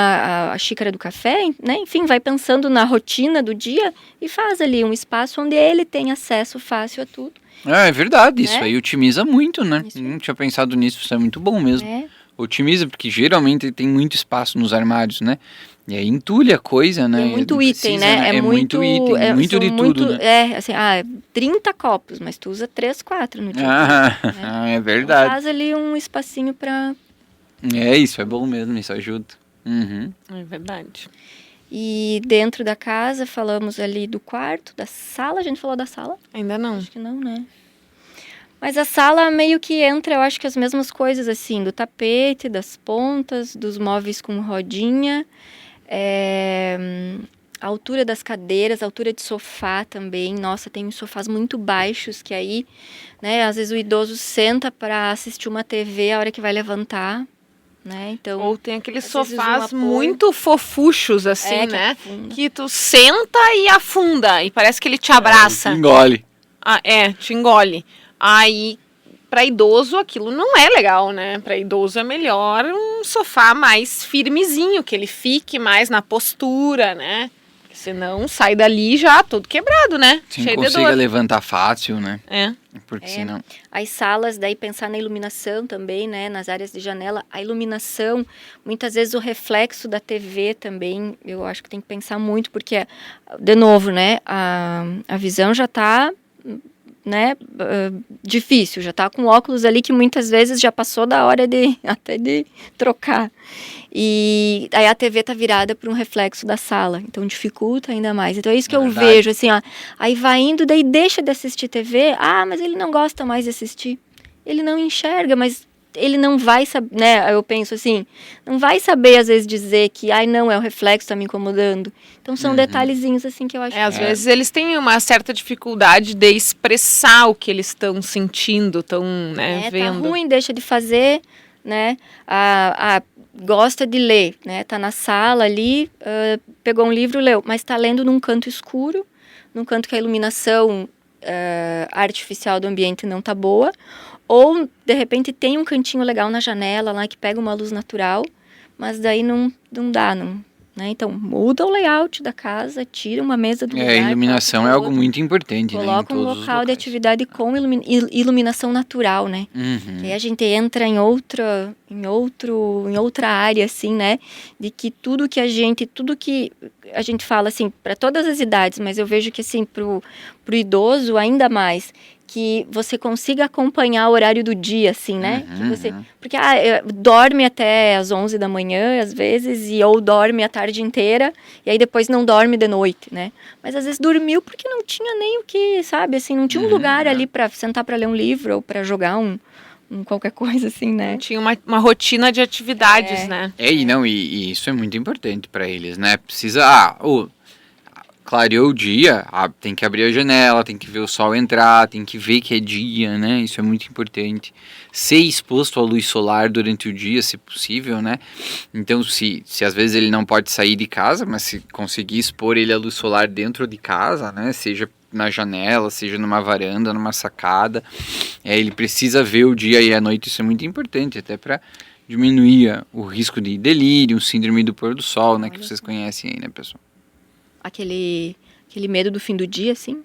a xícara do café, né? Enfim, vai pensando na rotina do dia e faz ali um espaço onde ele tem acesso fácil a tudo. É verdade, isso Né? aí otimiza muito, né? Isso aí. Não tinha pensado nisso, isso é muito bom mesmo. É. Otimiza, porque geralmente tem muito espaço nos armários, né? E aí entulha a coisa, né? É muito Não item, precisa, né? É muito item, muito são de tudo, né? 30 copos, mas tu usa 3, 4 no dia. É Então verdade. faz ali um espacinho pra... Isso é bom mesmo, isso ajuda. É verdade. E dentro da casa, falamos ali do quarto, da sala. A gente falou da sala? Ainda não. Acho que não, né? Mas a sala meio que entra, eu acho que as mesmas coisas, assim, do tapete, das pontas, dos móveis com rodinha. A altura das cadeiras, a altura de sofá também. Nossa, tem uns sofás muito baixos que aí, né, às vezes o idoso senta para assistir uma TV a hora que vai levantar, né? Então, Ou tem aqueles às vezes sofás um apoio. muito fofuchos, assim, que né? afunda. Que tu senta e afunda, e parece que ele te abraça. Engole. Te engole. Aí, para idoso, aquilo não é legal, né? Para idoso é melhor um sofá mais firmezinho, que ele fique mais na postura, né? Senão sai dali já todo quebrado, né? Sim, Cheio de consiga dor. levantar fácil, né? É. Porque senão... As salas, daí pensar na iluminação também, né? Nas áreas de janela, a iluminação, muitas vezes o reflexo da TV também, eu acho que tem que pensar muito, porque, de novo, né? A visão já está, né? Difícil, já está com óculos ali que muitas vezes já passou da hora até de trocar. E aí a TV tá virada para um reflexo da sala, então dificulta ainda mais. Então é isso que eu verdade. vejo, assim, ó. Aí vai indo, daí deixa de assistir TV. Ah, mas ele não gosta mais de assistir. Ele não enxerga, mas ele não vai saber, né? Eu penso assim, não vai saber às vezes dizer que, ai, não, é o reflexo tá me incomodando. Então são detalhezinhos assim que eu acho. Às vezes eles têm uma certa dificuldade de expressar o que eles estão sentindo, estão, né, vendo. Tá ruim, deixa de fazer, né? Gosta de ler, né? Tá na sala ali, pegou um livro, leu, mas tá lendo num canto escuro, num canto que a iluminação artificial do ambiente não tá boa, ou de repente tem um cantinho legal na janela lá que pega uma luz natural, mas daí não dá, não. Né? Então, muda o layout da casa, tira uma mesa do lugar. A iluminação é algo muito importante, coloca né? um local de atividade com iluminação natural, né? Uhum. Aí a gente entra em outra área, assim, né? De que tudo que a gente fala, assim, para todas as idades, mas eu vejo que, assim, pro idoso ainda mais, que você consiga acompanhar o horário do dia, assim, né? Porque dorme até às 11 da manhã, às vezes, ou dorme a tarde inteira, e aí depois não dorme de noite, né? Mas às vezes dormiu porque não tinha nem o que, sabe? Assim, não tinha um lugar ali para sentar para ler um livro ou para jogar um qualquer coisa, assim, né? Tinha uma rotina de atividades, né? E isso é muito importante para eles, né? Precisa... clareou o dia, tem que abrir a janela, tem que ver o sol entrar, tem que ver que é dia, né? Isso é muito importante. Ser exposto à luz solar durante o dia, se possível, né? Então, se às vezes ele não pode sair de casa, mas se conseguir expor ele à luz solar dentro de casa, né? Seja na janela, seja numa varanda, numa sacada, ele precisa ver o dia e a noite, isso é muito importante, até para diminuir o risco de delírio, síndrome do pôr do sol, né? Que vocês conhecem aí, né, pessoal? Aquele medo do fim do dia, assim.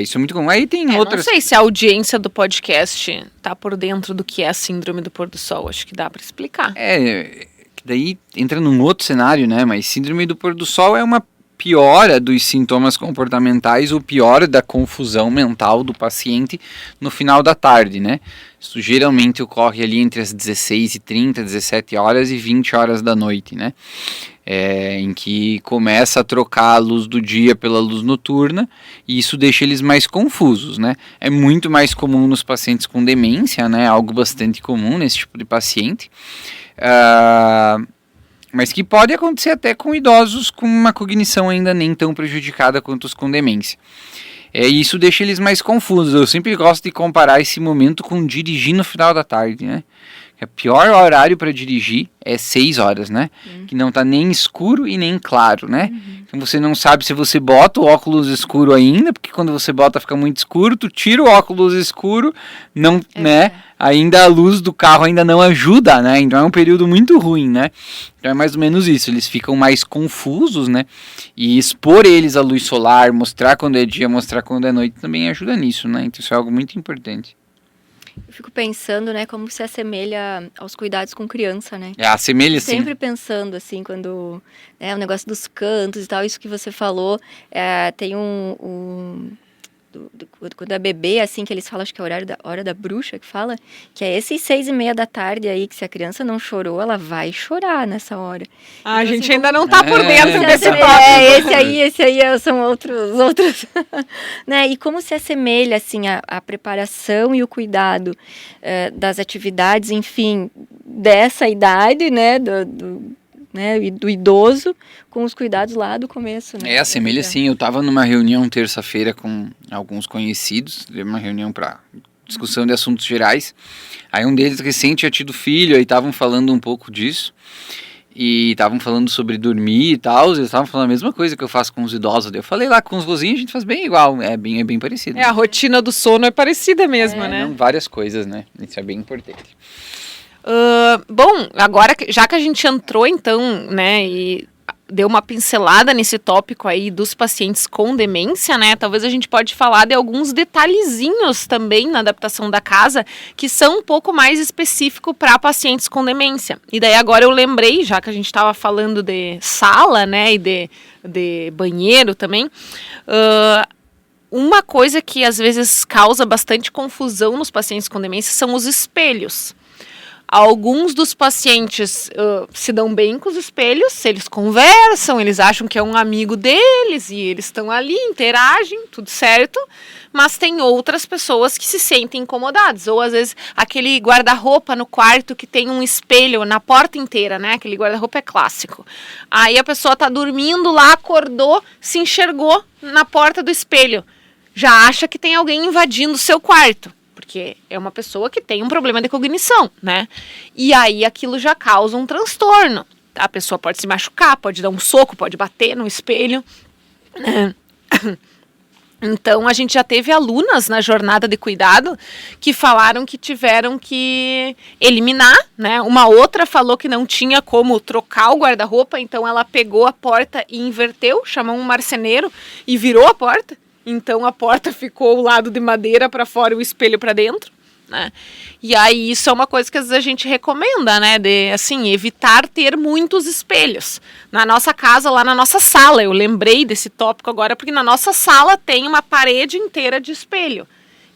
Isso é muito comum. Aí tem outras... Não sei se a audiência do podcast tá por dentro do que é a síndrome do pôr do sol. Acho que dá para explicar. Que daí entra num outro cenário, né? Mas síndrome do pôr do sol é uma piora dos sintomas comportamentais ou piora da confusão mental do paciente no final da tarde, né? Isso geralmente ocorre ali entre as 16h30, 17 horas e 20 horas da noite, né? Em que começa a trocar a luz do dia pela luz noturna e isso deixa eles mais confusos, né? É muito mais comum nos pacientes com demência, né? Algo bastante comum nesse tipo de paciente, mas que pode acontecer até com idosos com uma cognição ainda nem tão prejudicada quanto os com demência. E isso deixa eles mais confusos. Eu sempre gosto de comparar esse momento com dirigir no final da tarde, né? O pior horário para dirigir é 6 horas, né? Que não tá nem escuro e nem claro, né? Então você não sabe se você bota o óculos escuro ainda, porque quando você bota fica muito escuro, tu tira o óculos escuro, não, né? Ainda a luz do carro ainda não ajuda, né? Então é um período muito ruim, né? Então é mais ou menos isso, eles ficam mais confusos, né? E expor eles à luz solar, mostrar quando é dia, mostrar quando é noite também ajuda nisso, né? Então isso é algo muito importante. Eu fico pensando, né, como se assemelha aos cuidados com criança, né? Assemelha sim. Sempre pensando, assim, quando... o negócio dos cantos e tal, isso que você falou, tem quando é bebê, assim, que eles falam, acho que é a hora da bruxa que fala, que é esses 6h30 da tarde aí, que se a criança não chorou, ela vai chorar nessa hora. A então, gente assim, ainda não tá por dentro desse tópico. Esse aí são outros, né? E como se assemelha, assim, a preparação e o cuidado das atividades, enfim, dessa idade, né, né, do idoso com os cuidados lá do começo, né? Assemelha assim, eu tava numa reunião terça-feira com alguns conhecidos, uma reunião para discussão de assuntos gerais, aí um deles recente tinha tido filho, aí estavam falando um pouco disso, e estavam falando sobre dormir e tal, eles estavam falando a mesma coisa que eu faço com os idosos, eu falei lá, com os rosinhos a gente faz bem igual, é bem parecido. A rotina do sono é parecida mesmo, né? Não, várias coisas, né, isso é bem importante. Bom, agora já que a gente entrou então, né, e deu uma pincelada nesse tópico aí dos pacientes com demência, né, talvez a gente pode falar de alguns detalhezinhos também na adaptação da casa que são um pouco mais específico para pacientes com demência. E daí agora eu lembrei, já que a gente estava falando de sala, né, e de banheiro também, uma coisa que às vezes causa bastante confusão nos pacientes com demência são os espelhos. Alguns dos pacientes se dão bem com os espelhos, eles conversam, eles acham que é um amigo deles e eles estão ali, interagem, tudo certo, mas tem outras pessoas que se sentem incomodadas, ou às vezes aquele guarda-roupa no quarto que tem um espelho na porta inteira, né, aquele guarda-roupa é clássico. Aí a pessoa tá dormindo lá, acordou, se enxergou na porta do espelho, já acha que tem alguém invadindo o seu quarto. Porque é uma pessoa que tem um problema de cognição, né? E aí aquilo já causa um transtorno. A pessoa pode se machucar, pode dar um soco, pode bater no espelho. Então, a gente já teve alunas na jornada de cuidado que falaram que tiveram que eliminar, né? Uma outra falou que não tinha como trocar o guarda-roupa, então ela pegou a porta e inverteu, chamou um marceneiro e virou a porta. Então a porta ficou o lado de madeira para fora e o espelho para dentro, né? E aí isso é uma coisa que às vezes a gente recomenda, né? De, assim, evitar ter muitos espelhos. Na nossa casa, lá na nossa sala, eu lembrei desse tópico agora, porque na nossa sala tem uma parede inteira de espelho.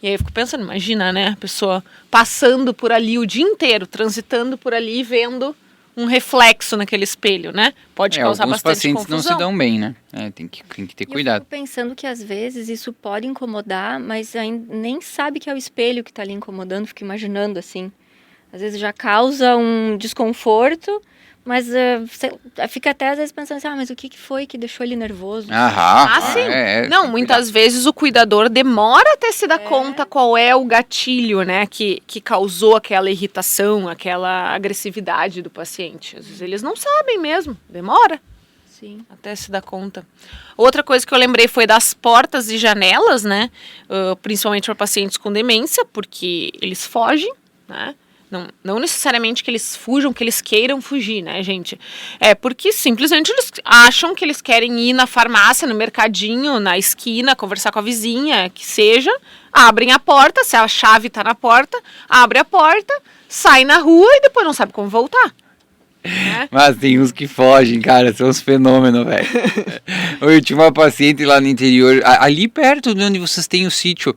E aí eu fico pensando, imagina, né? A pessoa passando por ali o dia inteiro, transitando por ali e vendo um reflexo naquele espelho, né? Pode causar bastante confusão. Alguns pacientes não se dão bem, né? Tem que ter cuidado. Eu fico pensando que às vezes isso pode incomodar, mas ainda nem sabe que é o espelho que está ali incomodando, fica imaginando assim. Às vezes já causa um desconforto, mas fica até às vezes pensando assim, mas o que foi que deixou ele nervoso? Sim. Não, muitas vezes o cuidador demora até se dar conta qual é o gatilho, né, que causou aquela irritação, aquela agressividade do paciente. Às vezes eles não sabem mesmo, demora. Sim. Até se dar conta. Outra coisa que eu lembrei foi das portas e janelas, né, principalmente para pacientes com demência, porque eles fogem, né. Não necessariamente que eles fujam, que eles queiram fugir, né, gente? É porque simplesmente eles acham que eles querem ir na farmácia, no mercadinho, na esquina, conversar com a vizinha, que seja, abrem a porta, se a chave tá na porta, abre a porta, sai na rua e depois não sabe como voltar. Né? Mas tem uns que fogem, cara, são uns fenômenos, velho. Eu tinha uma paciente lá no interior, ali perto de onde vocês têm o sítio,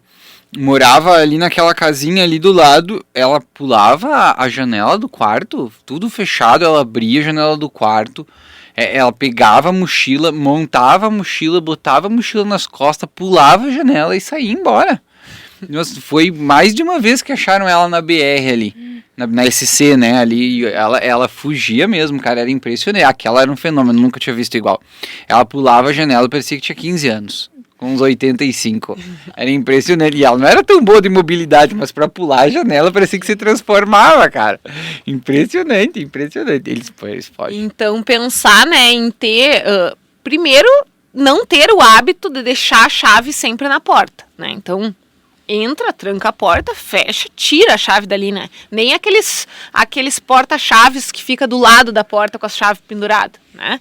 morava ali naquela casinha ali do lado, ela pulava a janela do quarto, tudo fechado, ela abria a janela do quarto, ela pegava a mochila, montava a mochila, botava a mochila nas costas, pulava a janela e saía embora. Nossa, foi mais de uma vez que acharam ela na BR ali, na SC, né, ali, ela fugia mesmo, cara, era impressionante, aquela era um fenômeno, nunca tinha visto igual. Ela pulava a janela, parecia que tinha 15 anos. Com uns 85. Era impressionante. E ela não era tão boa de mobilidade, mas pra pular a janela parecia que se transformava, cara. Impressionante. Eles podem. Então, pensar, né, em ter... primeiro, não ter o hábito de deixar a chave sempre na porta, né? Então, entra, tranca a porta, fecha, tira a chave dali, né? Nem aqueles porta-chaves que fica do lado da porta com a chave pendurada, né?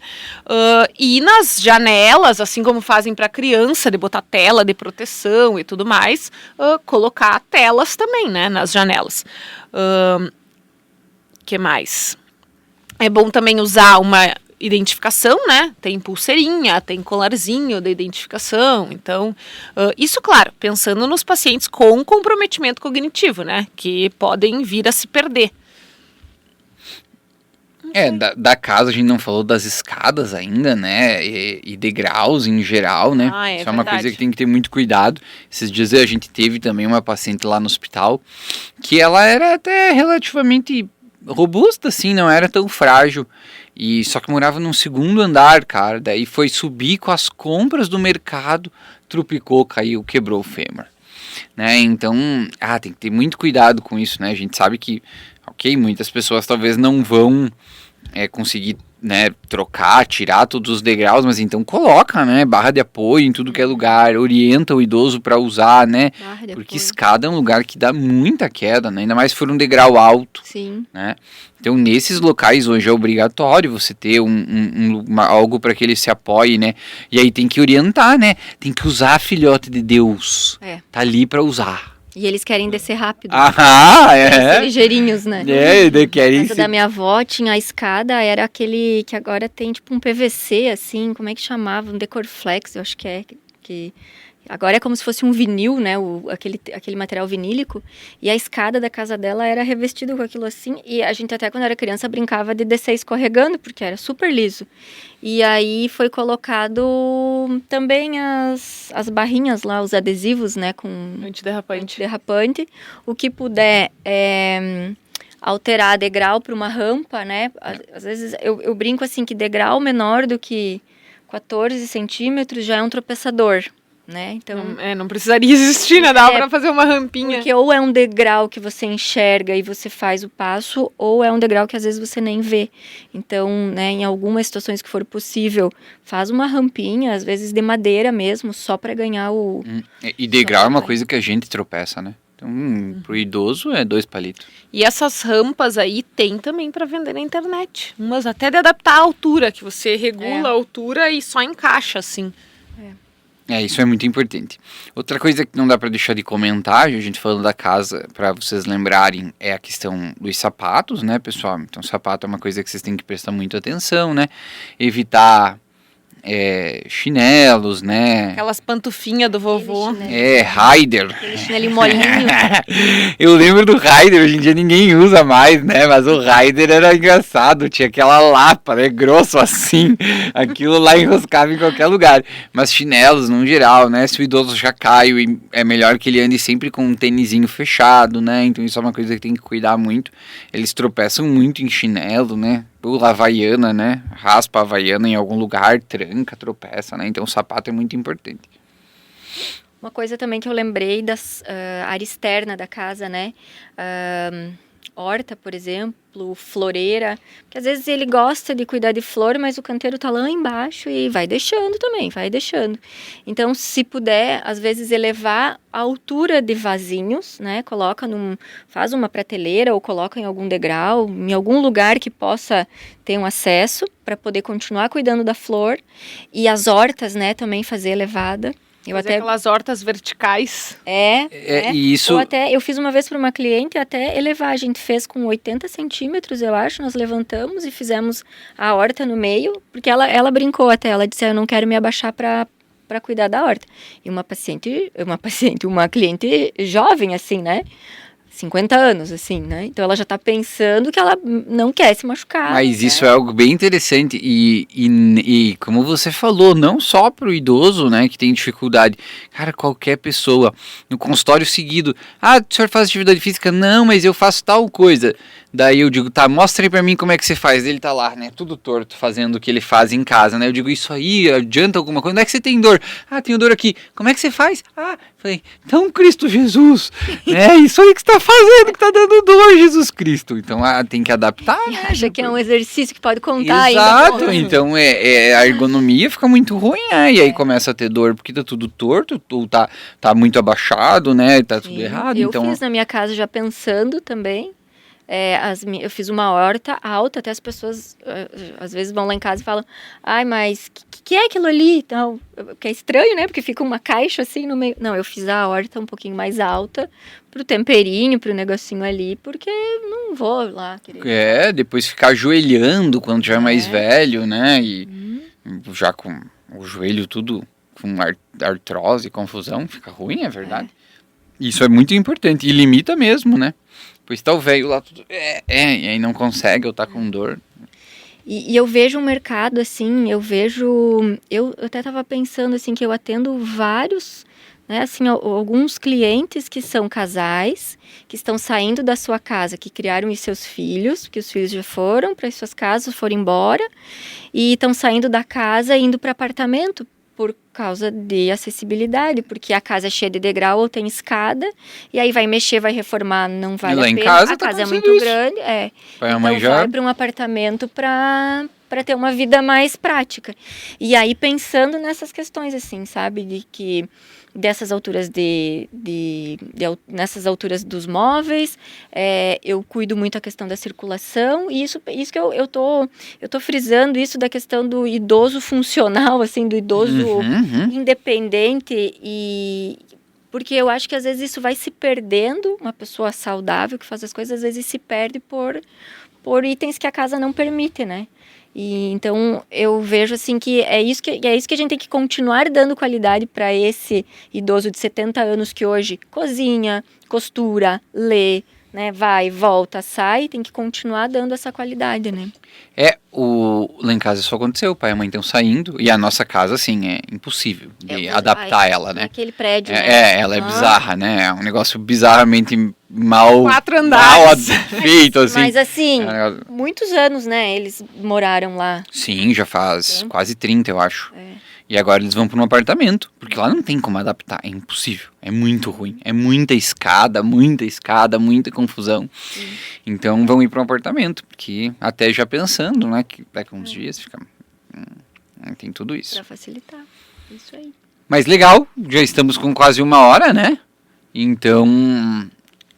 E nas janelas, assim como fazem para criança, de botar tela de proteção e tudo mais, colocar telas também, né, nas janelas. Que mais? É bom também usar uma identificação, né? Tem pulseirinha, tem colarzinho de identificação. Então, isso, claro, pensando nos pacientes com comprometimento cognitivo, né? Que podem vir a se perder. Da casa a gente não falou das escadas ainda, né? E degraus em geral, né? Isso é uma coisa que tem que ter muito cuidado. Esses dias a gente teve também uma paciente lá no hospital que ela era até relativamente robusta, assim, não era tão frágil. E só que morava num segundo andar, cara. Daí foi subir com as compras do mercado, trupicou, caiu, quebrou o fêmur. Né? Então, tem que ter muito cuidado com isso, né? A gente sabe que, ok, muitas pessoas talvez não vão conseguir, né, trocar, tirar todos os degraus, mas então coloca, né, barra de apoio em tudo que é lugar, orienta o idoso para usar, né, porque escada é um lugar que dá muita queda, né, ainda mais se for um degrau alto. Sim. Né? Então, nesses locais hoje é obrigatório você ter algo para que ele se apoie, né, e aí tem que orientar, né, tem que usar, filhote de Deus, tá ali para usar. E eles querem descer rápido. Querem ser ligeirinhos, né? Querem Na casa da minha avó tinha a escada, era aquele que agora tem tipo um PVC, assim, como é que chamava? Um Decorflex, eu acho que é. Que agora é como se fosse um vinil, né? Aquele material vinílico. E a escada da casa dela era revestida com aquilo assim. E a gente até quando era criança brincava de descer escorregando, porque era super liso. E aí foi colocado também as barrinhas lá, os adesivos, né? Com antiderrapante. O que puder alterar degrau para uma rampa, né? Às vezes eu brinco assim que degrau menor do que 14 centímetros já é um tropeçador. Né? Então, não precisaria existir, né? Dá pra fazer uma rampinha. Porque ou é um degrau que você enxerga e você faz o passo, ou é um degrau que às vezes você nem vê. Então, né, em algumas situações que for possível, faz uma rampinha, às vezes de madeira mesmo, só para ganhar o... E degrau é uma coisa que a gente tropeça, né? Então, pro idoso é 2 palitos. E essas rampas aí tem também para vender na internet. Umas até de adaptar a altura, que você regula a altura e só encaixa, assim. Isso é muito importante. Outra coisa que não dá para deixar de comentar, a gente falando da casa, para vocês lembrarem, é a questão dos sapatos, né, pessoal? Então, sapato é uma coisa que vocês têm que prestar muita atenção, né? Evitar chinelos, né? Aquelas pantufinhas do vovô. Rider. Aquele chinelinho molinho. Eu lembro do Rider, hoje em dia ninguém usa mais, né? Mas o Rider era engraçado, tinha aquela lapa, né? Grosso assim, aquilo lá enroscava em qualquer lugar. Mas chinelos, no geral, né? Se o idoso já cai, é melhor que ele ande sempre com um tênisinho fechado, né? Então isso é uma coisa que tem que cuidar muito. Eles tropeçam muito em chinelo, né? Pula a Havaiana, né? Raspa a Havaiana em algum lugar, tranca, tropeça, né? Então o sapato é muito importante. Uma coisa também que eu lembrei da área externa da casa, né? Horta, por exemplo, floreira. Porque às vezes ele gosta de cuidar de flor, mas o canteiro tá lá embaixo e vai deixando também, vai deixando. Então, se puder, às vezes elevar a altura de vasinhos, né? Faz uma prateleira ou coloca em algum degrau, em algum lugar que possa ter um acesso para poder continuar cuidando da flor. E as hortas, né? Também fazer elevada. Aquelas hortas verticais. Isso. Ou até, eu fiz uma vez para uma cliente, até elevar, a gente fez com 80 centímetros, eu acho, nós levantamos e fizemos a horta no meio, porque ela brincou até, ela disse, eu não quero me abaixar para cuidar da horta. E uma cliente jovem, assim, né? 50 anos, assim, né? Então ela já tá pensando que ela não quer se machucar. Mas isso é algo bem interessante e como você falou, não só pro idoso, né, que tem dificuldade. Cara, qualquer pessoa, no consultório seguido, o senhor faz atividade física? Não, mas eu faço tal coisa. Daí eu digo, tá, mostra aí pra mim como é que você faz. Ele tá lá, né, tudo torto, fazendo o que ele faz em casa, né? Eu digo, isso aí adianta alguma coisa? Onde é que você tem dor? Tenho dor aqui. Como é que você faz? Falei, então Cristo Jesus, é isso aí que você tá fazendo, que tá dando dor, Jesus Cristo. Então tem que adaptar, né? Acha que é um exercício que pode contar. Exato, então a ergonomia fica muito ruim, né? E aí começa a ter dor porque tá tudo torto, ou tá muito abaixado, né? Tá tudo errado. Eu fiz na minha casa já pensando também. Eu fiz uma horta alta, até as pessoas às vezes vão lá em casa e falam, mas que é aquilo ali? Então, que é estranho, né? Porque fica uma caixa assim no meio. Não, eu fiz a horta um pouquinho mais alta pro temperinho, pro negocinho ali, porque não vou lá querer. Depois ficar ajoelhando quando já é mais velho, né? E já com o joelho tudo com artrose, confusão, fica ruim, é verdade. Isso é muito importante e limita mesmo, né? Pois tá o velho lá, tudo, e aí não consegue, ou tá com dor. E eu vejo um mercado, assim, eu até tava pensando, assim, que eu atendo vários né? Assim, alguns clientes que são casais, que estão saindo da sua casa, que criaram os seus filhos, porque os filhos já foram para as suas casas, foram embora, e estão saindo da casa e indo para apartamento por causa de acessibilidade, porque a casa é cheia de degrau ou tem escada, e aí vai mexer, vai reformar, não vale lá a em pena. casa A tá casa é acontecendo muito isso. grande, Pai e então mãe já... vai para um apartamento para ter uma vida mais prática. E aí pensando nessas questões, assim, sabe, de que dessas alturas nessas alturas dos móveis, eu cuido muito a questão da circulação, e isso que eu tô frisando isso da questão do idoso funcional, assim, do idoso independente, e porque eu acho que às vezes isso vai se perdendo, uma pessoa saudável que faz as coisas, às vezes se perde por itens que a casa não permite, né? E então eu vejo assim que é isso que a gente tem que continuar dando qualidade para esse idoso de 70 anos que hoje cozinha, costura, lê, né, vai, volta, sai, tem que continuar dando essa qualidade, né? Lá em casa isso aconteceu, o pai e a mãe estão saindo, e a nossa casa, assim, é impossível de adaptar ela, né? Aquele prédio, né? Ela é bizarra, né? É um negócio bizarramente mal... 4 andares. feito, assim. Mas assim, É um negócio... muitos anos, né, eles moraram lá. Sim, já faz quase 30, eu acho. É. E agora eles vão para um apartamento, porque lá não tem como adaptar, é impossível, é muito ruim, é muita escada, muita confusão. Sim. Então vão ir para um apartamento, porque até já pensando, né, que daqui a uns dias fica... tem tudo isso. Para facilitar, isso aí. Mas legal, já estamos com quase 1 hora, né? Então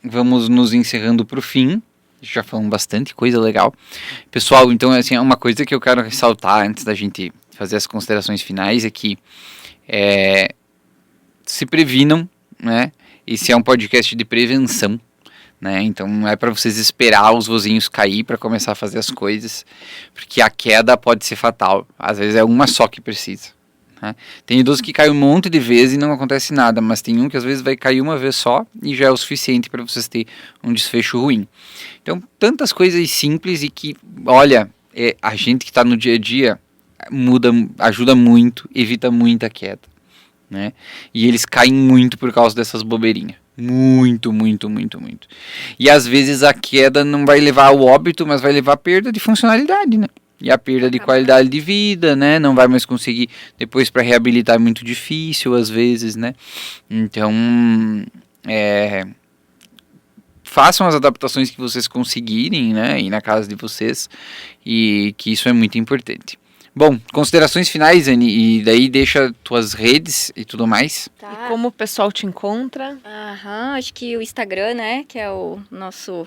vamos nos encerrando para o fim. Já falamos bastante coisa legal. Pessoal, então assim, uma coisa que eu quero ressaltar antes da gente fazer as considerações finais é que se previnam, né? Esse é um podcast de prevenção, né? Então não é para vocês esperar os vozinhos cair para começar a fazer as coisas, porque a queda pode ser fatal. Às vezes é uma só que precisa, né? Tem idoso que cai um monte de vezes e não acontece nada, mas tem um que às vezes vai cair uma vez só e já é o suficiente para vocês terem um desfecho ruim. Então, tantas coisas simples e que, olha, a gente que está no dia a dia ajuda muito, evita muita queda, né? E eles caem muito por causa dessas bobeirinhas. Muito. E às vezes a queda não vai levar ao óbito, mas vai levar à perda de funcionalidade, né? E a perda de qualidade de vida, né? Não vai mais conseguir, depois para reabilitar é muito difícil às vezes, né? Então, façam as adaptações que vocês conseguirem, né? E na casa de vocês, e que isso é muito importante. Bom, considerações finais, Anny, e daí deixa tuas redes e tudo mais. Tá. E como o pessoal te encontra? Acho que o Instagram, né, que é o nosso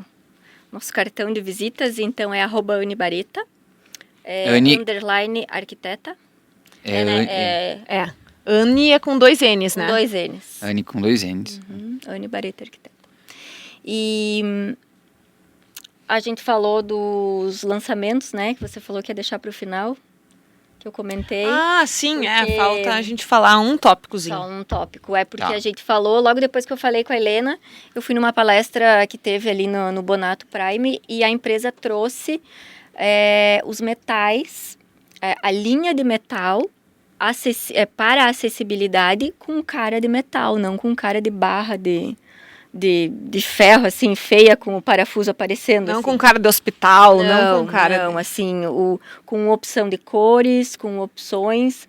cartão de visitas, então é @anibareta, _arquiteta. Anny é com 2 N's, né? Com 2 N's. Anny com 2 N's. Anny Bareta Arquiteta. E a gente falou dos lançamentos, né, que você falou que ia deixar para o final, que eu comentei. Ah, sim, porque... falta a gente falar um tópicozinho. Só um tópico, porque Tá. a gente falou, logo depois que eu falei com a Helena, eu fui numa palestra que teve ali no Bonato Prime, e a empresa trouxe os metais, a linha de metal para a acessibilidade com cara de metal, não com cara de barra de ferro, assim, feia, com o parafuso aparecendo. Não assim. com cara de hospital, não com cara... Não, assim, com opção de cores, com opções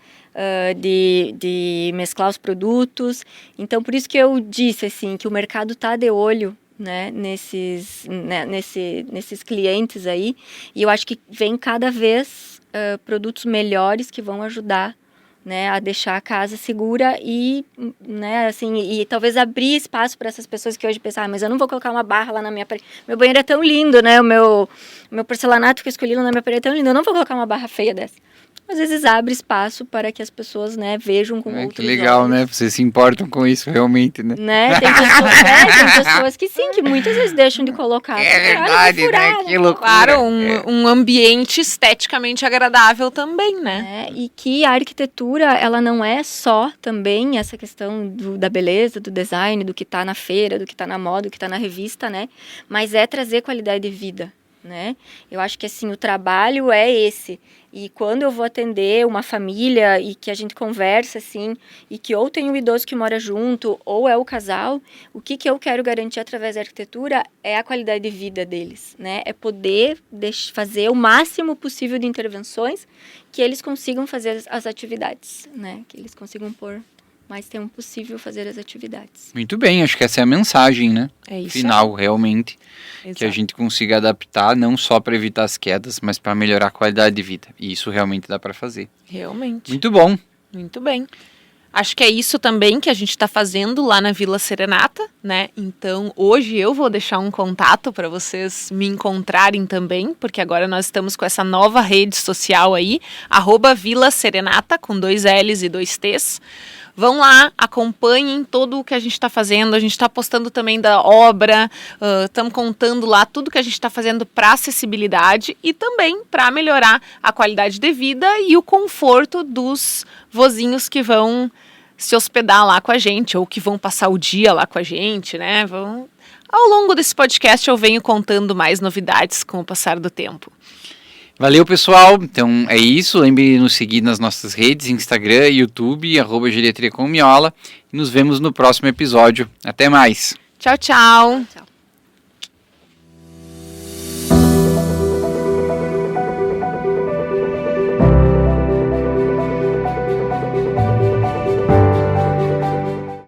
de mesclar os produtos. Então, por isso que eu disse, assim, que o mercado está de olho, né, nesses clientes aí, e eu acho que vem cada vez produtos melhores que vão ajudar, né, a deixar a casa segura e, né, assim, e talvez abrir espaço para essas pessoas que hoje pensam, mas eu não vou colocar uma barra lá na minha parede. Meu banheiro é tão lindo, né, o meu porcelanato que eu escolhi na minha parede é tão lindo, eu não vou colocar uma barra feia dessa. Às vezes abre espaço para que as pessoas, né, vejam com outros Que legal, olhos. né? Vocês se importam com isso realmente, né? Tem pessoas que sim, que muitas vezes deixam de colocar. É verdade, né? Que loucura. Claro, um ambiente esteticamente agradável também, né? E que a arquitetura, ela não é só também essa questão da beleza, do design, do que está na feira, do que está na moda, do que está na revista, né? Mas é trazer qualidade de vida. né? Eu acho que assim, o trabalho é esse. E quando eu vou atender uma família e que a gente conversa assim, e que ou tem um idoso que mora junto, ou é o casal, o que eu quero garantir através da arquitetura é a qualidade de vida deles, né? É poder fazer o máximo possível de intervenções que eles consigam fazer as atividades, né? Que eles consigam pôr mais tempo possível fazer as atividades. Muito bem, acho que essa é a mensagem, né? É isso. Final, realmente, Exato. que a gente consiga adaptar não só para evitar as quedas, mas para melhorar a qualidade de vida. E isso realmente dá para fazer. Realmente. Muito bom. Muito bem. Acho que é isso também que a gente está fazendo lá na Vila Serenata, né? Então, hoje eu vou deixar um contato para vocês me encontrarem também, porque agora nós estamos com essa nova rede social aí, @Vila Serenata, com 2 L's e 2 T's. Vão lá, acompanhem todo o que a gente está fazendo. A gente está postando também da obra, estamos contando lá tudo que a gente está fazendo para acessibilidade e também para melhorar a qualidade de vida e o conforto dos vozinhos que vão se hospedar lá com a gente ou que vão passar o dia lá com a gente, né? Ao longo desse podcast eu venho contando mais novidades com o passar do tempo. Valeu, pessoal. Então é isso. Lembre de nos seguir nas nossas redes, Instagram, YouTube, @Geriatria com Miola. E nos vemos no próximo episódio. Até mais. Tchau, tchau. Tchau.